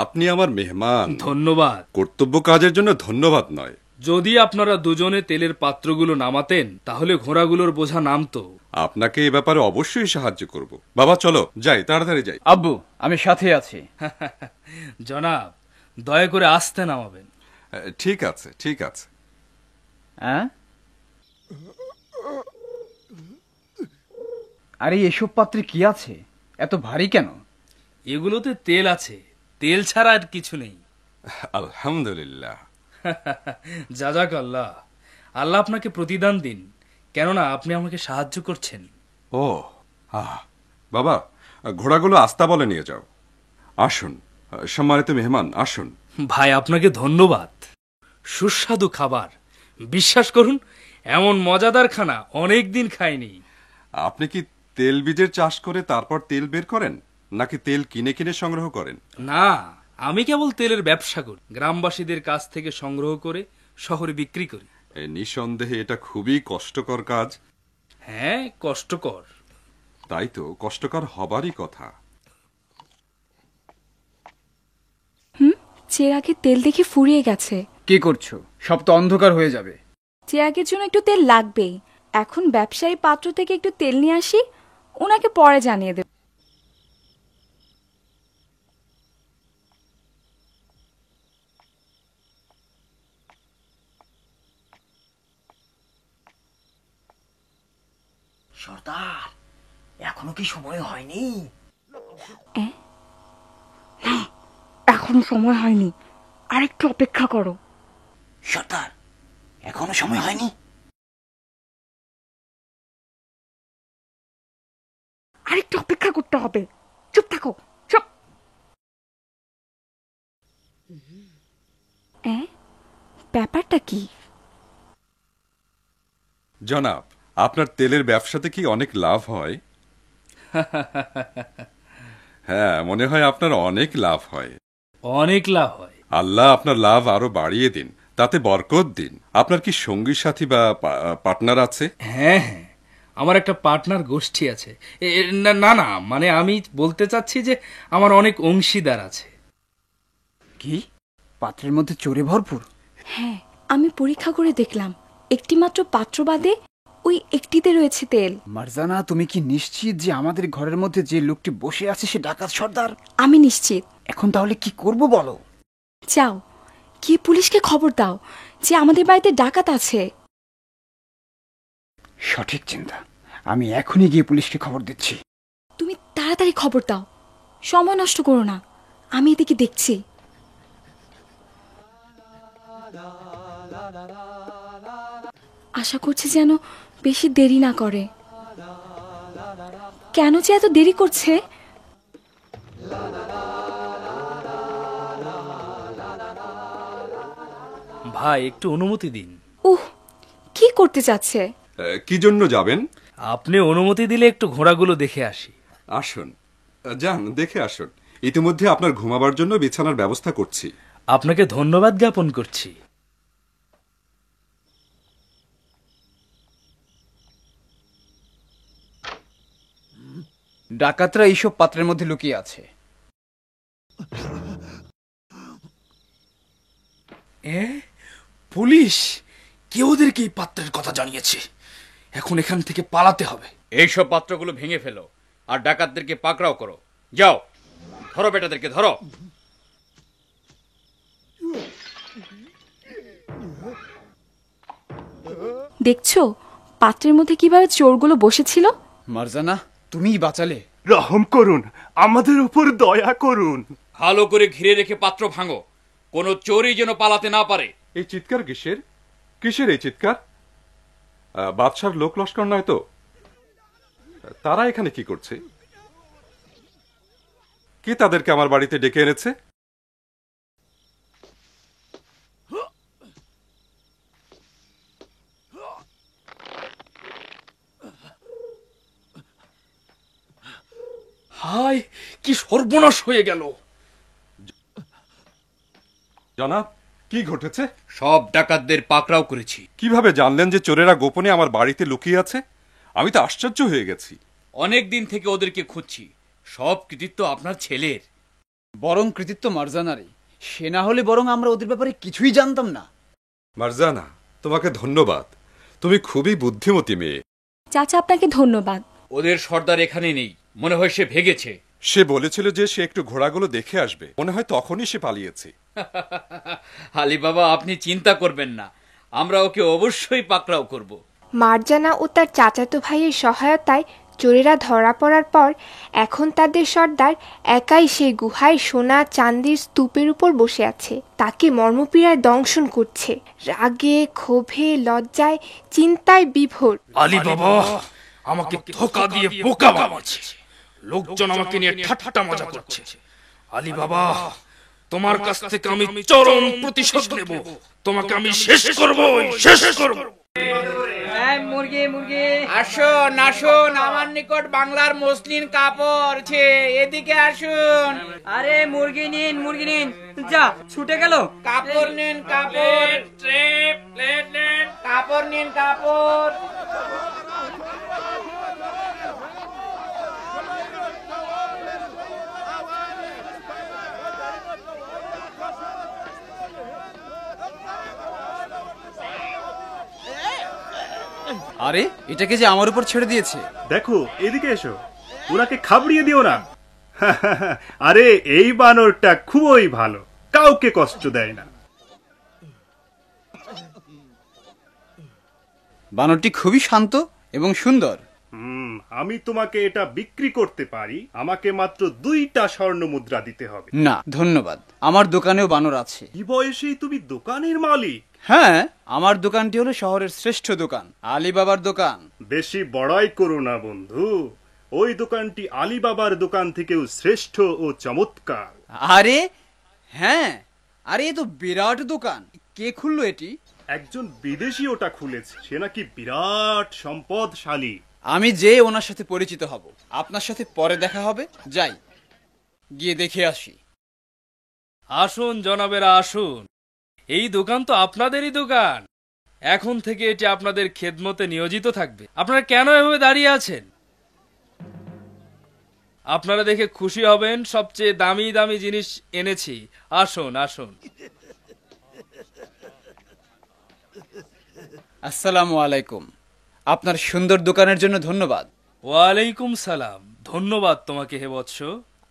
আপনি আমার মেহমান। ধন্যবাদ। কর্তব্য কাজের জন্য ধন্যবাদ নয়। যদি আপনারা দুজনে তেলের পাত্রগুলো নামাতেন তাহলে ঘোড়াগুলোর বোঝা নামতো। আপনাকে এ ব্যাপারে অবশ্যই সাহায্য করব। বাবা চলো যাই, তাড়াতাড়ি যাই। আব্বু, আমি সাথে আছি। জনাব, দয়া করে আস্তে নামাবেন। ঠিক আছে, ঠিক আছে। হ্যাঁ, আরে এসব পাত্রে কি আছে? এত ভারী কেন? এগুলোতে তেল আছে, তেল ছাড়া আর কিছু নেই। আলহামদুলিল্লাহ। জাযাক আল্লাহ, আল্লাহ আপনাকে প্রতিদান দিন, কেননা আপনি আমাকে সাহায্য করছেন। ও বাবা, ঘোড়াগুলো আস্তাবলে নিয়ে যাও। আসুন সম্মানিত মেহমান, আসুন। ভাই আপনাকে ধন্যবাদ। সুস্বাদু খাবার, বিশ্বাস করুন এমন মজাদার খানা অনেক দিন খাইনি। আপনি কি তেল বীজের চাষ করে তারপর তেল বের করেন, নাকি তেল কিনে কিনে সংগ্রহ করেন? না, আমি কেবল তেলের ব্যবসা করি, গ্রামবাসীদের কাছ থেকে সংগ্রহ করে শহরে বিক্রি করি। নিঃসন্দেহে এটা খুবই কষ্টকর কাজ। হ্যাঁ, কষ্টকর। তাই তো, কষ্টকর হবারই কথা। চেরাগের তেল দেখে ফুরিয়ে গেছে। কি করছো? সব তো অন্ধকার হয়ে যাবে। চেরাগের জন্য একটু তেল লাগবেই। এখন ব্যবসায়ী পাত্র থেকে একটু তেল নিয়ে আসি, ওনাকে পরে জানিয়ে দেব। সর্দার, এখনো কি সময় হয়নি? এখনো সময় হয়নি, আরেকটু অপেক্ষা করো। সর্দার, এখনো সময় হয়নি? আরেকটু অপেক্ষা করতে হবে। চুপ থাকো, চুপ। ব্যাপারটা কি? জনাব, আপনার তেলের ব্যবসাতে কি অনেক লাভ হয়? হ্যাঁ, মনে হয় আপনার অনেক লাভ হয়। অনেক লাভ হয়। আল্লাহ আপনার লাভ আরো বাড়িয়ে দিন, তাতে বরকত দিন। আপনার কি সঙ্গী সাথী বা পার্টনার আছে? হ্যাঁ হ্যাঁ, আমার একটা পার্টনার গোষ্ঠী আছে। না না, মানে আমি বলতে চাচ্ছি যে আমার অনেক অংশীদার আছে। কি? পাত্রের মধ্যে চোরে ভরপুর? হ্যাঁ, আমি পরীক্ষা করে দেখলাম, একটি মাত্র পাত্র বাদে ওই একটিতে রয়েছে তেল। মারজানা, তুমি কি নিশ্চিত যে আমাদের ঘরের মধ্যে যে লোকটি বসে আছে সে ডাকাত সর্দার? আমি নিশ্চিত। এখন তাহলে কি করব বলো? যাও, কি পুলিশকে খবর দাও যে আমাদের বাড়িতে ডাকাত আছে। সঠিক চিন্তা, আমি এখনই গিয়ে পুলিশকে খবর দিচ্ছি। তুমি তাড়াতাড়ি খবর দাও, সময় নষ্ট করো না, আমি এদিকে দেখছি। আশা করছি যেন বেশি দেরি না করে। কেন যে এত দেরি করছে? ভাই, একটু অনুমতি দিন। কি করতে চাচ্ছে? কি জন্য যাবেন? আপনি অনুমতি দিলে একটু ঘোড়াগুলো দেখে আসি। আসুন, যান, দেখে আসুন। ইতিমধ্যে আপনার ঘুমাবার জন্য বিছানার ব্যবস্থা করছি। আপনাকে ধন্যবাদ জ্ঞাপন করছি। ডাকাতরা এইসব পাত্রের মধ্যে লুকিয়ে আছে। পুলিশ কে ওদেরকে এই পাত্রের কথা জানিয়েছে? এখন এখান থেকে পালাতে হবে। এইসব পাত্রগুলো ভেঙে ফেলো আর ডাকাতদেরকে পাকড়াও করো। যাও, ধরো বেটাদেরকে, ধরো। দেখছো পাত্রের মধ্যে কিভাবে চোরগুলো বসেছিল? মারজানা, তুমিই বাঁচালে। রহম করুন, আমাদের উপর দয়া করুন। ভালো করে ঘিরে রেখে পাত্র ভাঙো, কোনো চোরই যেন পালাতে না পারে। এই চিৎকার কিসের? কিসের এই চিৎকার? বাদশার লোক লস্কর নয় তো? তারা এখানে কি করছে? কে তাদেরকে আমার বাড়িতে ডেকে এনেছে? হায়, কি সর্বনাশ হয়ে গেল! জনাব, কি ঘটেছে? সব ডাকাতদের পাকড়াও করেছি। কিভাবে জানলেন যে চোরেরা গোপনে আমার বাড়িতে লুকিয়ে আছে? আমি তো আশ্চর্য হয়ে গেছি। অনেক দিন থেকে ওদেরকে খুঁজছি, সব কৃতিত্ব আপনার ছেলের। বরং কৃতিত্ব মারজানারই। সে না হলে বরং আমরা ওদের ব্যাপারে কিছুই জানতাম না। মারজানা, তোমাকে ধন্যবাদ। তুমি খুবই বুদ্ধিমতী মেয়ে। চাচা, আপনাকে ধন্যবাদ। ওদের সর্দার এখানে নেই, মনে হয় সে ভেগেছে। সে বলেছিল যে সে একটু ঘোড়াগুলো দেখে আসবে, মনে হয় তখনই সে পালিয়েছে। আলী বাবা, আপনি চিন্তা করবেন না, আমরা ওকে অবশ্যই পাকড়াও করব। মারজানা ও তার চাচাতো ভাইয়ের সহায়তায় চোরেরা ধরা পড়ার পর এখন তাদের সর্দার একাই সেই গুহায় সোনা চাঁদির স্তূপের উপর বসে আছে। তাকে মর্মপীড়ায় দংশন করছে, রাগে, ক্ষোভে, লজ্জায়, চিন্তায় বিভোর। আলী বাবা আমাকে ধোঁকা দিয়ে বোকা বানাচ্ছে, লোকজন আমাকে নিয়ে ঠাট্টা মজা করছে। আলী বাবা, তোমার কাছ থেকে আমি চরম প্রতিশোধ নেব। তোমাকে আমি শেষ করব, শেষ করব। মুরগি মুরগি, আসুন আসুন, আমার নিকট বাংলার মসলিন কাপড় আছে, এদিকে আসুন। আরে মুরগি নিন, মুরগি নিন। যা ছুটে গেল। কাপড় নিন, কাপড়, প্লেট নিন, কাপড় নিন, কাপড়। আরে এটাকে যে আমার উপর ছেড়ে দিয়েছে। দেখো, এদিকে এসো, ওনাকে খাবড়িয়ে দিও না। আরে এই বানরটা খুবই ভালো, কাউকে কষ্ট দেয় না। বানরটি খুবই শান্ত এবং সুন্দর। আমি তোমাকে এটা বিক্রি করতে পারি, আমাকে মাত্র 2টা স্বর্ণ মুদ্রা দিতে হবে। না ধন্যবাদ, আমার দোকানেও বানর আছে। কি বয়সেই তুমি দোকানের মালিক? হ্যাঁ, আমার দোকানটি হলো শহরের শ্রেষ্ঠ দোকান, আলী বাবার দোকান। বেশি বড়াই করো না বন্ধু, ওই দোকানটি আলী বাবার দোকান থেকেও শ্রেষ্ঠ ও চমৎকার। আরে হ্যাঁ, আরে এ তো বিরাট দোকান। কে খুললো এটি? একজন বিদেশি ওটা খুলেছে, সে নাকি বিরাট সম্পদশালী। আমি যে ওনার সাথে পরিচিত হব। আপনার সাথে পরে দেখা হবে, যাই গিয়ে দেখে আসি। আসুন জনাবেরা, আসুন। এই দোকান তো আপনাদেরই দোকান। এখন থেকে এটি আপনাদের খেদমতে নিয়োজিত থাকবে। আপনারা কেন এভাবে দাঁড়িয়ে আছেন? আপনারা দেখে খুশি হবেন, সবচেয়ে দামি দামি জিনিস এনেছি। আসুন আসুন। আসসালামু আলাইকুম। আপনার সুন্দর দোকানের জন্য ধন্যবাদ। ওয়ালাইকুম সালাম। ধন্যবাদ তোমাকে হে বৎস।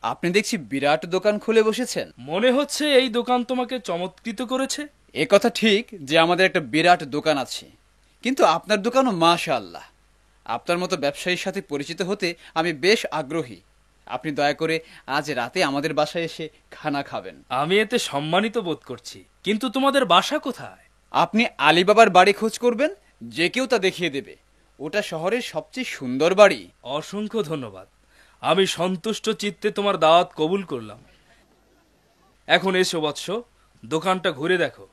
আপনি দেখছি বিরাট দোকান খুলে বসেছেন। মনে হচ্ছে এই দোকান তোমাকে চমৎকৃত করেছে। এ কথা ঠিক যে আমাদের একটা বিরাট দোকান আছে, কিন্তু আপনার দোকানও মাশাআল্লাহ। আপনার মতো ব্যবসায়ীর সাথে পরিচিত হতে আমি বেশ আগ্রহী। আপনি দয়া করে আজ রাতে আমাদের বাসায় এসে খানা খাবেন। আমি এতে সম্মানিত বোধ করছি, কিন্তু তোমাদের বাসা কোথায়? আপনি আলী বাবার বাড়ি খোঁজ করবেন, যে কেউ তা দেখিয়ে দেবে। ওটা শহরের সবচেয়ে সুন্দর বাড়ি। অসংখ্য ধন্যবাদ। আমি সন্তুষ্ট চিত্তে তোমার দাওয়াত কবুল করলাম। এখন এসো বৎস, দোকানটা ঘুরে দেখো।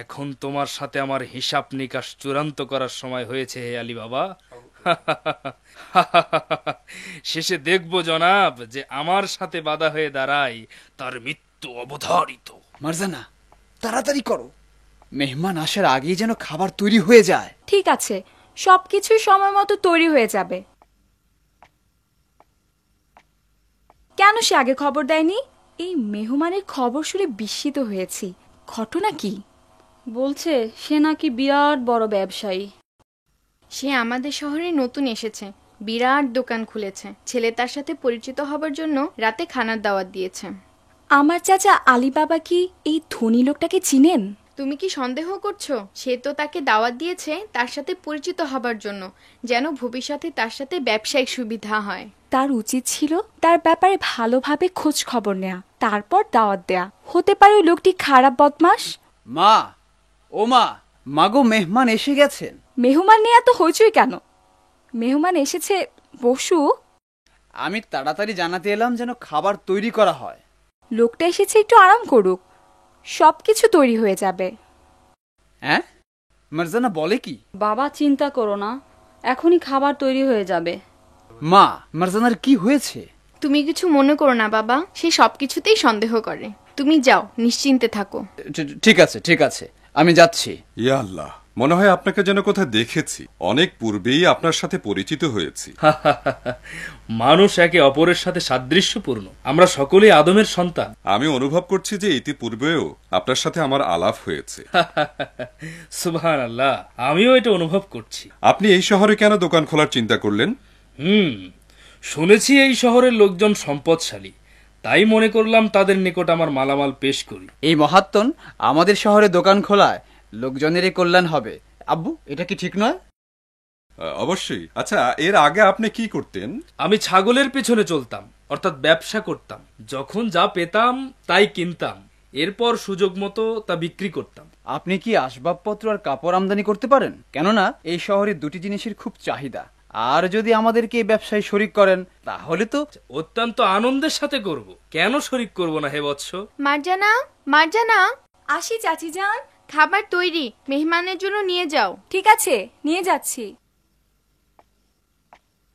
এখন তোমার সাথে আমার হিসাব নিকাশ চূড়ান্ত করার সময় হয়েছে হে আলী বাবা। শেষে দেখবো জনাব যে আমার সাথে বাধা হয়ে দাঁড়ায় তার মৃত্যু অবধারিত। মারজানা, তাড়াতাড়ি করো, মেহমান আসার আগেই যেন খাবার তৈরি হয়ে যায়। ঠিক আছে, সবকিছুই সময় মতো তৈরি হয়ে যাবে। কেন সে আগে খবর দেয়নি? এই মেহমানের খবর শুনে বিস্মিত হয়েছি। ঘটনা কি? বলছে সে নাকি বিরাট বড় ব্যবসায়ী। সে আমাদের শহরে নতুন এসেছে, বিরাট দোকান খুলেছে। ছেলে তার সাথে পরিচিত হবার জন্য রাতে খানার দাওয়াত দিয়েছে। আমার চাচা আলী বাবা কি এই ধনী লোকটাকে চিনেন? তুমি কি সন্দেহ করছো? সে তো তাকে দাওয়াত দিয়েছে তার সাথে পরিচিত হবার জন্য, যেন ভবিষ্যতে তার সাথে ব্যবসায়িক সুবিধা হয়। তার উচিত ছিল তার ব্যাপারে ভালোভাবে খোঁজ খবর নেয়া, তারপর দাওয়াত দেয়া। হতে পারে ওই লোকটি খারাপ বদমাস। মা, ও মা, মাগো মেহমান এসে গেছেন। মেহমান নিয়ে এত হইচই কেন? মেহমান এসেছে, বসু। আমি তাড়াতাড়ি জানাতে এলাম যেন খাবার তৈরি করা হয়। লোকটা এসেছে, একটু আরাম করুক, সবকিছু তৈরি হয়ে যাবে। হ্যাঁ, মারজানা বলে কি? বাবা চিন্তা করো না, এখনই খাবার তৈরি হয়ে যাবে। মা, মারজানার কি হয়েছে? তুমি কিছু মনে করো না বাবা, সে সবকিছুতেই সন্দেহ করে। তুমি যাও, নিশ্চিন্তে থাকো। ঠিক আছে, ঠিক আছে, আমি যাচ্ছি। ইয়া আল্লাহ, মনে হয় আপনাকে যেন কোথায় দেখেছি। অনেক পূর্বেই আপনার সাথে পরিচিত হয়েছি। মানুষ একে অপরের সাথে সাদৃশ্যপূর্ণ, আমরা সকলেই আদমের সন্তান। আমি অনুভব করছি যে ইতিপূর্বেও আপনার সাথে আমার আলাপ হয়েছে। সুবহানাল্লাহ, আমিও এটা অনুভব করছি। আপনি এই শহরে কেন দোকান খোলার চিন্তা করলেন? শুনেছি এই শহরের লোকজন সম্পদশালী, তাই মনে করলাম তাদের নিকট আমার মালামাল পেশ করি। এই মহাত্মন আমাদের শহরে দোকান খোলায় লোকজনেরই কল্যাণ হবে। আব্বু, এটা কি ঠিক নয়? অবশ্যই। আচ্ছা, এর আগে আপনি কি করতেন? আমি ছাগলের পেছনে চলতাম, অর্থাৎ ব্যবসা করতাম। যখন যা পেতাম তাই কিনতাম, এরপর সুযোগ মতো তা বিক্রি করতাম। আপনি কি আসবাবপত্র আর কাপড় আমদানি করতে পারেন? কেননা এই শহরে দুটি জিনিসের খুব চাহিদা। আর যদি আমাদেরকে এই ব্যবসায় শরিক করেন তাহলে তো অত্যন্ত আনন্দের সাথে করব। কেন শরিক করব না হে বৎস? মার্জানা, মার্জানা। আসি চাচি যান। খাবার তৈরি, মেহমানের জন্য নিয়ে যাও। ঠিক আছে, নিয়ে যাচ্ছি।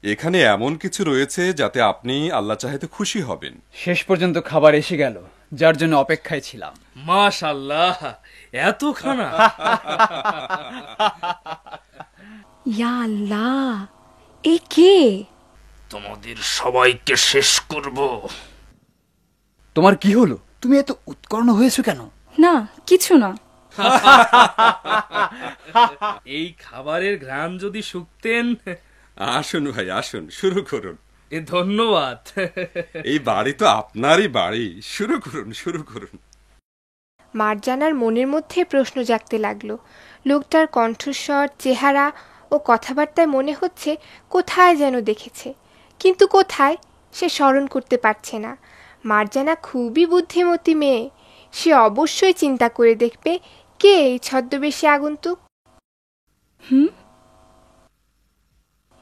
এখানে এমন কিছু রয়েছে যাতে আপনি আল্লাহ চাইতে খুশি হবেন। শেষ পর্যন্ত খাবার এসে গেল, যার জন্য অপেক্ষায় ছিলাম। মাশাআল্লাহ, এত খানা! ইয়া আল্লাহ, এ কে? তোমাদের সবাইকে শেষ করব। তোমার কি হলো? তুমি এত উৎকর্ণ হয়েছো কেন? না, কিছু না। এই খাবারের ঘ্রাণ যদি শুকতেন। আসুন ভাই, আসুন, শুরু করুন। ধন্যবাদ। এই বাড়ি তো আপনারই বাড়ি। শুরু করুন, শুরু করুন। মার্জানার মনের মধ্যে প্রশ্ন জাগতে লাগলো। লোকটার কণ্ঠস্বর, চেহারা ও কথাবার্তায় মনে হচ্ছে কোথায় যেন দেখেছে, কিন্তু কোথায় সে স্মরণ করতে পারছে না। মার্জানা খুবই বুদ্ধিমতী মেয়ে, সে অবশ্যই চিন্তা করে দেখবে কে এই ছদ্মবেশী আগন্তুক।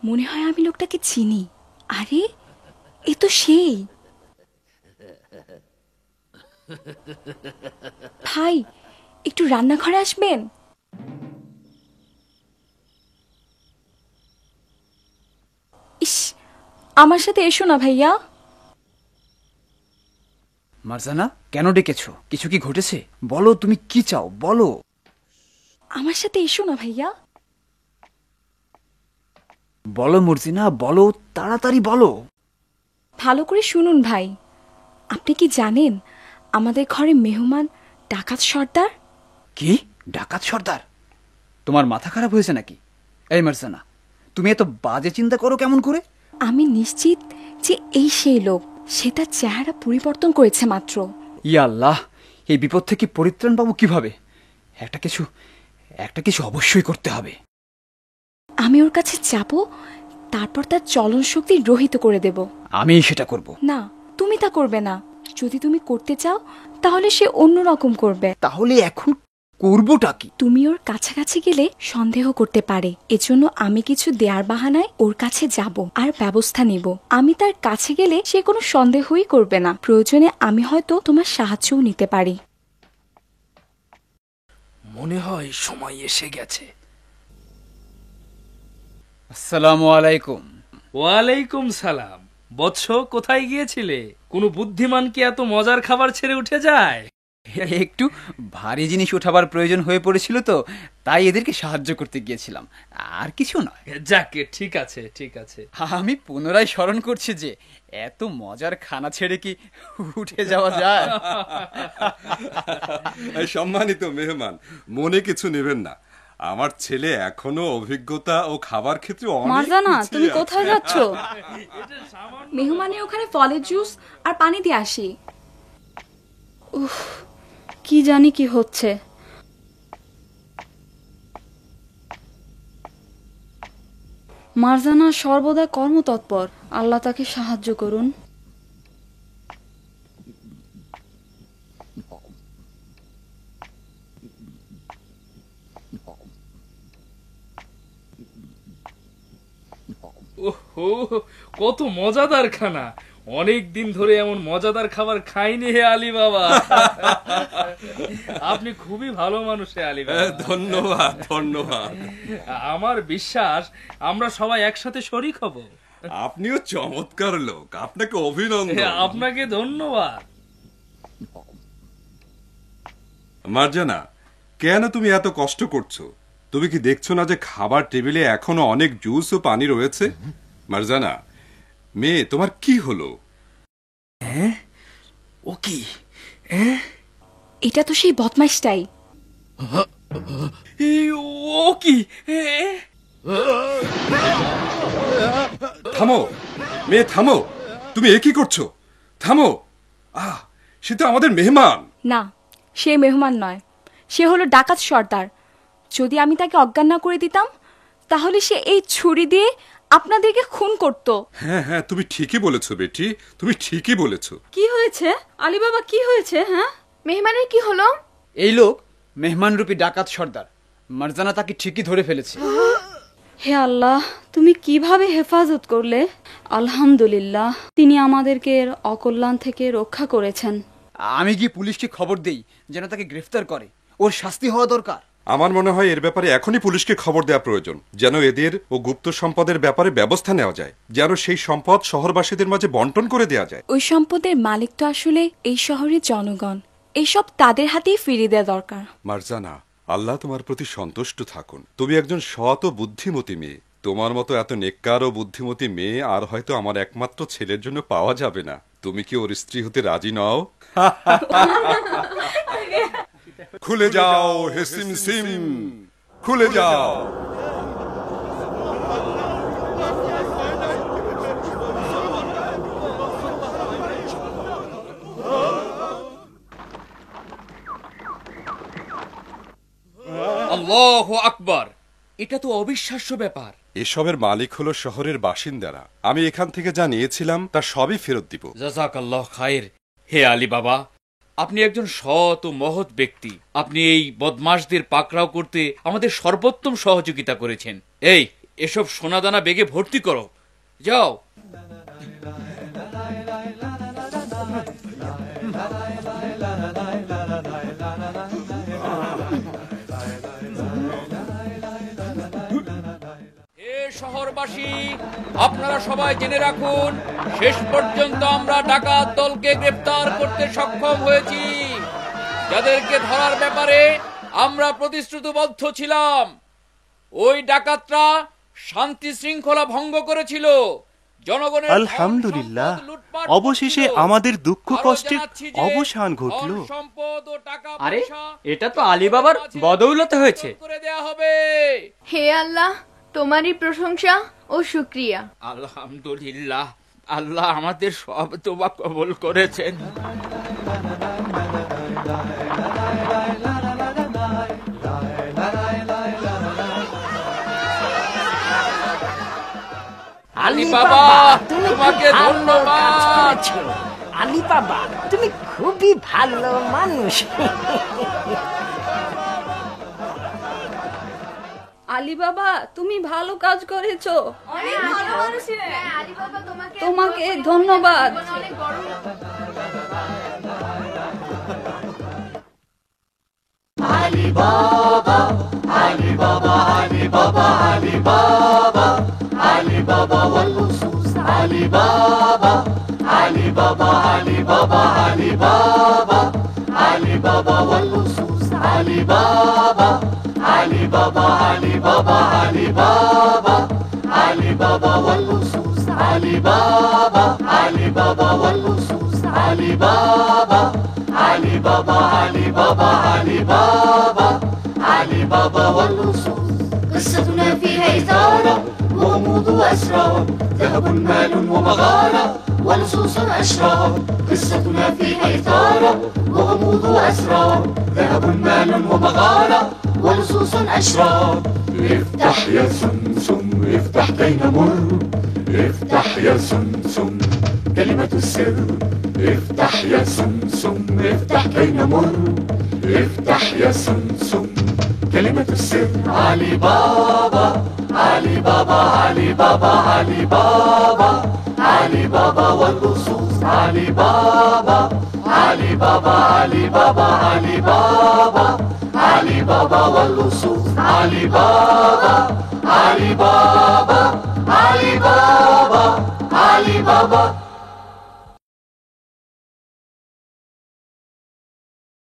মনে হয় আমি লোকটাকে চিনি। আরে, এ তো সেই। ভাই, একটু রান্নাঘরে আসবেন? ইস, আমার সাথে এসো না ভাইয়া। মারজানা, কেন ডেকেছো? কিছু কি ঘটেছে? বলো, তুমি কি চাও, বলো। আমার সাথে এসো না ভাইয়া। বলো মুরজিনা, বলো, তাড়াতাড়ি বলো। ভালো করে শুনুন ভাই, আপনি কি জানেন আমাদের ঘরে মেহমান ডাকাত সর্দার? কি? ডাকাত সর্দার? তোমার মাথা খারাপ হয়েছে নাকি? এই মারজানা, তুমি এত বাজে চিন্তা করো কেমন করে? আমি নিশ্চিত যে এই সেই লোক। সে তার চেহারা পরিবর্তন করেছে মাত্র। ইয়া আল্লাহ, এই বিপদ থেকে পরিত্রাণ পাবো কিভাবে? একটা কিছু অবশ্যই করতে হবে। আমি ওর কাছে যাব, তারপর তার চলন শক্তি রহিত করে দেব। আমি সেটা করব। না, তুমি তা করবে না। যদি তুমি করতে চাও তাহলে সে অন্যরকম করবে। তাহলে এখন করবোটা কি? তুমি ওর কাছাকাছি গেলে সন্দেহ করতে পারে, এজন্য আমি কিছু দেয়ার বাহানায় ওর কাছে যাব আর ব্যবস্থা নিব। আমি তার কাছে গেলে সে কোনো সন্দেহই করবে না। প্রয়োজনে আমি হয়তো তোমার সাহায্যও নিতে পারি। মনে হয় সময় এসে গেছে। আসসালামু আলাইকুম। ওয়ালাইকুম সালাম। বৎস, কোথায় গিয়েছিলে? কোনো বুদ্ধিমান কি এত মজার খাবার ছেড়ে উঠে যায়? একটু ভারী জিনিস ওঠাবার প্রয়োজন হয়ে পড়েছিল তো, তাই এদেরকে সাহায্য করতে গিয়েছিলাম, আর কিছু নয়। যাকে, ঠিক আছে, ঠিক আছে। আমি পুনরায় স্মরণ করছি যে এত মজার খানা ছেড়ে কি উঠে যাওয়া যায়? সম্মানিত মেহমান, মনে কিছু নেবেন না। আমার ছেলে এখনো অভিজ্ঞতা ও খাবার ক্ষেত্রে মারজানা, তুমি কোথায় যাচ্ছ? মেহমানের ওখানে ফলের জুস আর পানি দিয়ে আসি। উফ, কি জানি কি হচ্ছে। মারজানা সর্বদা কর্মতৎপর, আল্লাহ তাকে সাহায্য করুন। ওহো, কত মজাদার খানা! অনেক দিন ধরে এমন মজাদার খাবার খাইনি হে আলী বাবা। আপনি খুবই ভালো মানুষ হে আলী বাবা। ধন্যবাদ ধন্যবাদ। আমার বিশ্বাস আমরা সবাই একসাথে শরিক হব। আপনিও চমৎকার লোক, আপনাকে অভিনন্দন। আপনাকে ধন্যবাদ। মার্জানা, কেন তুমি এত কষ্ট করছো? তুমি কি দেখছো না যে খাবার টেবিলে এখনো অনেক জুস ও পানি রয়েছে? মার্জানা মেয়ে, তোমার কি হলো? ও কি? এটা তো সেই বদমাইশটাই। ও কি? থামো মেয়ে, থামো। তুমি এ কি করছো? থামো। সে তো আমাদের মেহমান। না, সে মেহমান নয়, সে হলো ডাকাত সর্দার। যদি আমি তাকে অজ্ঞান না করে দিতাম তাহলে সে এই ছুরি দিয়ে আপনাদেরকে খুন করত। হ্যাঁ হ্যাঁ, তুমি ঠিকই বলেছো বেটি, তুমি ঠিকই বলেছো। কি হয়েছে আলী বাবা, কি হয়েছে? হ্যাঁ, মেহমানের কি হলো? এই লোক মেহমানরূপী ডাকাত সর্দার, মারজানা তাকে ঠিকই ধরে ফেলেছে। হে আল্লাহ, তুমি কিভাবে হেফাজত করলে? আলহামদুলিল্লাহ, তিনি আমাদেরকে এর অকল্যাণ থেকে রক্ষা করেছেন। আমি কি পুলিশকে খবর দেই যেন তাকে গ্রেফতার করে? ওর শাস্তি হওয়া দরকার। আমার মনে হয় এর ব্যাপারে এখনই পুলিশকে খবর দেওয়া প্রয়োজন, যেন এদের ও গুপ্ত সম্পদের ব্যাপারে ব্যবস্থা নেওয়া যায়, যেন সেই সম্পদ শহরবাসীদের মাঝে বন্টন করে দেওয়া যায়। ওই সম্পদের মালিক তো আসলে এই শহরের জনগণ, এইসব তাদের হাতেই ফিরিয়ে দেওয়া দরকার। মারজানা, আল্লাহ তোমার প্রতি সন্তুষ্ট থাকুন। তুমি একজন সৎ ও বুদ্ধিমতী মেয়ে। তোমার মতো এত নেককার ও বুদ্ধিমতী মেয়ে আর হয়তো আমার একমাত্র ছেলের জন্য পাওয়া যাবে না। তুমি কি ওর স্ত্রী হতে রাজি নও? খুলে যাও হে সিম সিম, খুলে যাও। আল্লাহু আকবার! এটা তো অবিশ্বাস্য ব্যাপার। এসবের মালিক হলো শহরের বাসিন্দারা। আমি এখান থেকে যা নিয়েছিলাম তা সবই ফেরত দিব। জাযাকাল্লাহ খায়ের। হে আলী বাবা, আপনি একজন সৎ ও মহৎ ব্যক্তি। আপনি এই বদমাশদের পাকড়াও করতে আমাদের সর্বোত্তম সহযোগিতা করেছেন। এসব সোনাদানা বেগে ভর্তি করো, যাও। শহরবাসী, আপনারা সবাই জেনে রাখুন, শেষ পর্যন্ত আমরা ডাকাত দলকে গ্রেফতার করতে সক্ষম হয়েছি। যাদেরকে ধরার ব্যাপারে আমরা প্রতিশ্রুতিবদ্ধ ছিলাম। ওই ডাকাতরা শান্তি শৃঙ্খলা ভঙ্গ করেছিল, জনগণের আলহামদুলিল্লাহ, অবশেষে আমাদের দুঃখ কষ্টের অবসান ঘটল। আরে, এটা তো আলী বাবার বদৌলতে হয়েছে। হে আল্লাহ, তোমারই প্রশংসা ও শুকরিয়া। আলহামদুলিল্লাহ, আল্লাহ আমাদের সব তোবা কবুল করেছেন। আলী বাবা, তোমাকে ধন্যবাদ। আলী বাবা, তুমি খুবই ভালো মানুষ। আলী বাবা, তুমি ভালো কাজ করেছো। তোমাকে ধন্যবাদ। আলী বাবা, আলী বাবা, আলী বাবা, আলী বাবা, আলী বাবা ওয়াল উসুস, আলী বাবা, আলী বাবা, আলী বাবা, আলী বাবা, আলী বাবা ওয়াল উসুস, আলী বাবা, আলী বাবা, আলী বাবা, আলী বাবা, আলী বাবা ওয়াল উসুস, আলী বাবা, আলী বাবা ওয়াল উসুস, আলী বাবা, আলী বাবা, আলী বাবা, আলী বাবা, আলী বাবা ওয়াল উসুস। قصتنا فيها إثارة وغموض وأسرار، ذهب مال ومغارة ولصوص أشرار. قصتنا فيها إثارة وغموض وأسرار، ذهب مال ومغارة ولصوص أشرار افتح يا سمسم افتح كي نمر افتح يا سمسم كلمة السر افتح يا سمسم افتح كي نمر افتح يا سمسم كلمة السر علي بابا علي بابا علي بابا علي بابا علي بابا واللصوص علي بابا علي بابا علي بابا علي بابا علي بابا واللصوص علي بابا علي بابا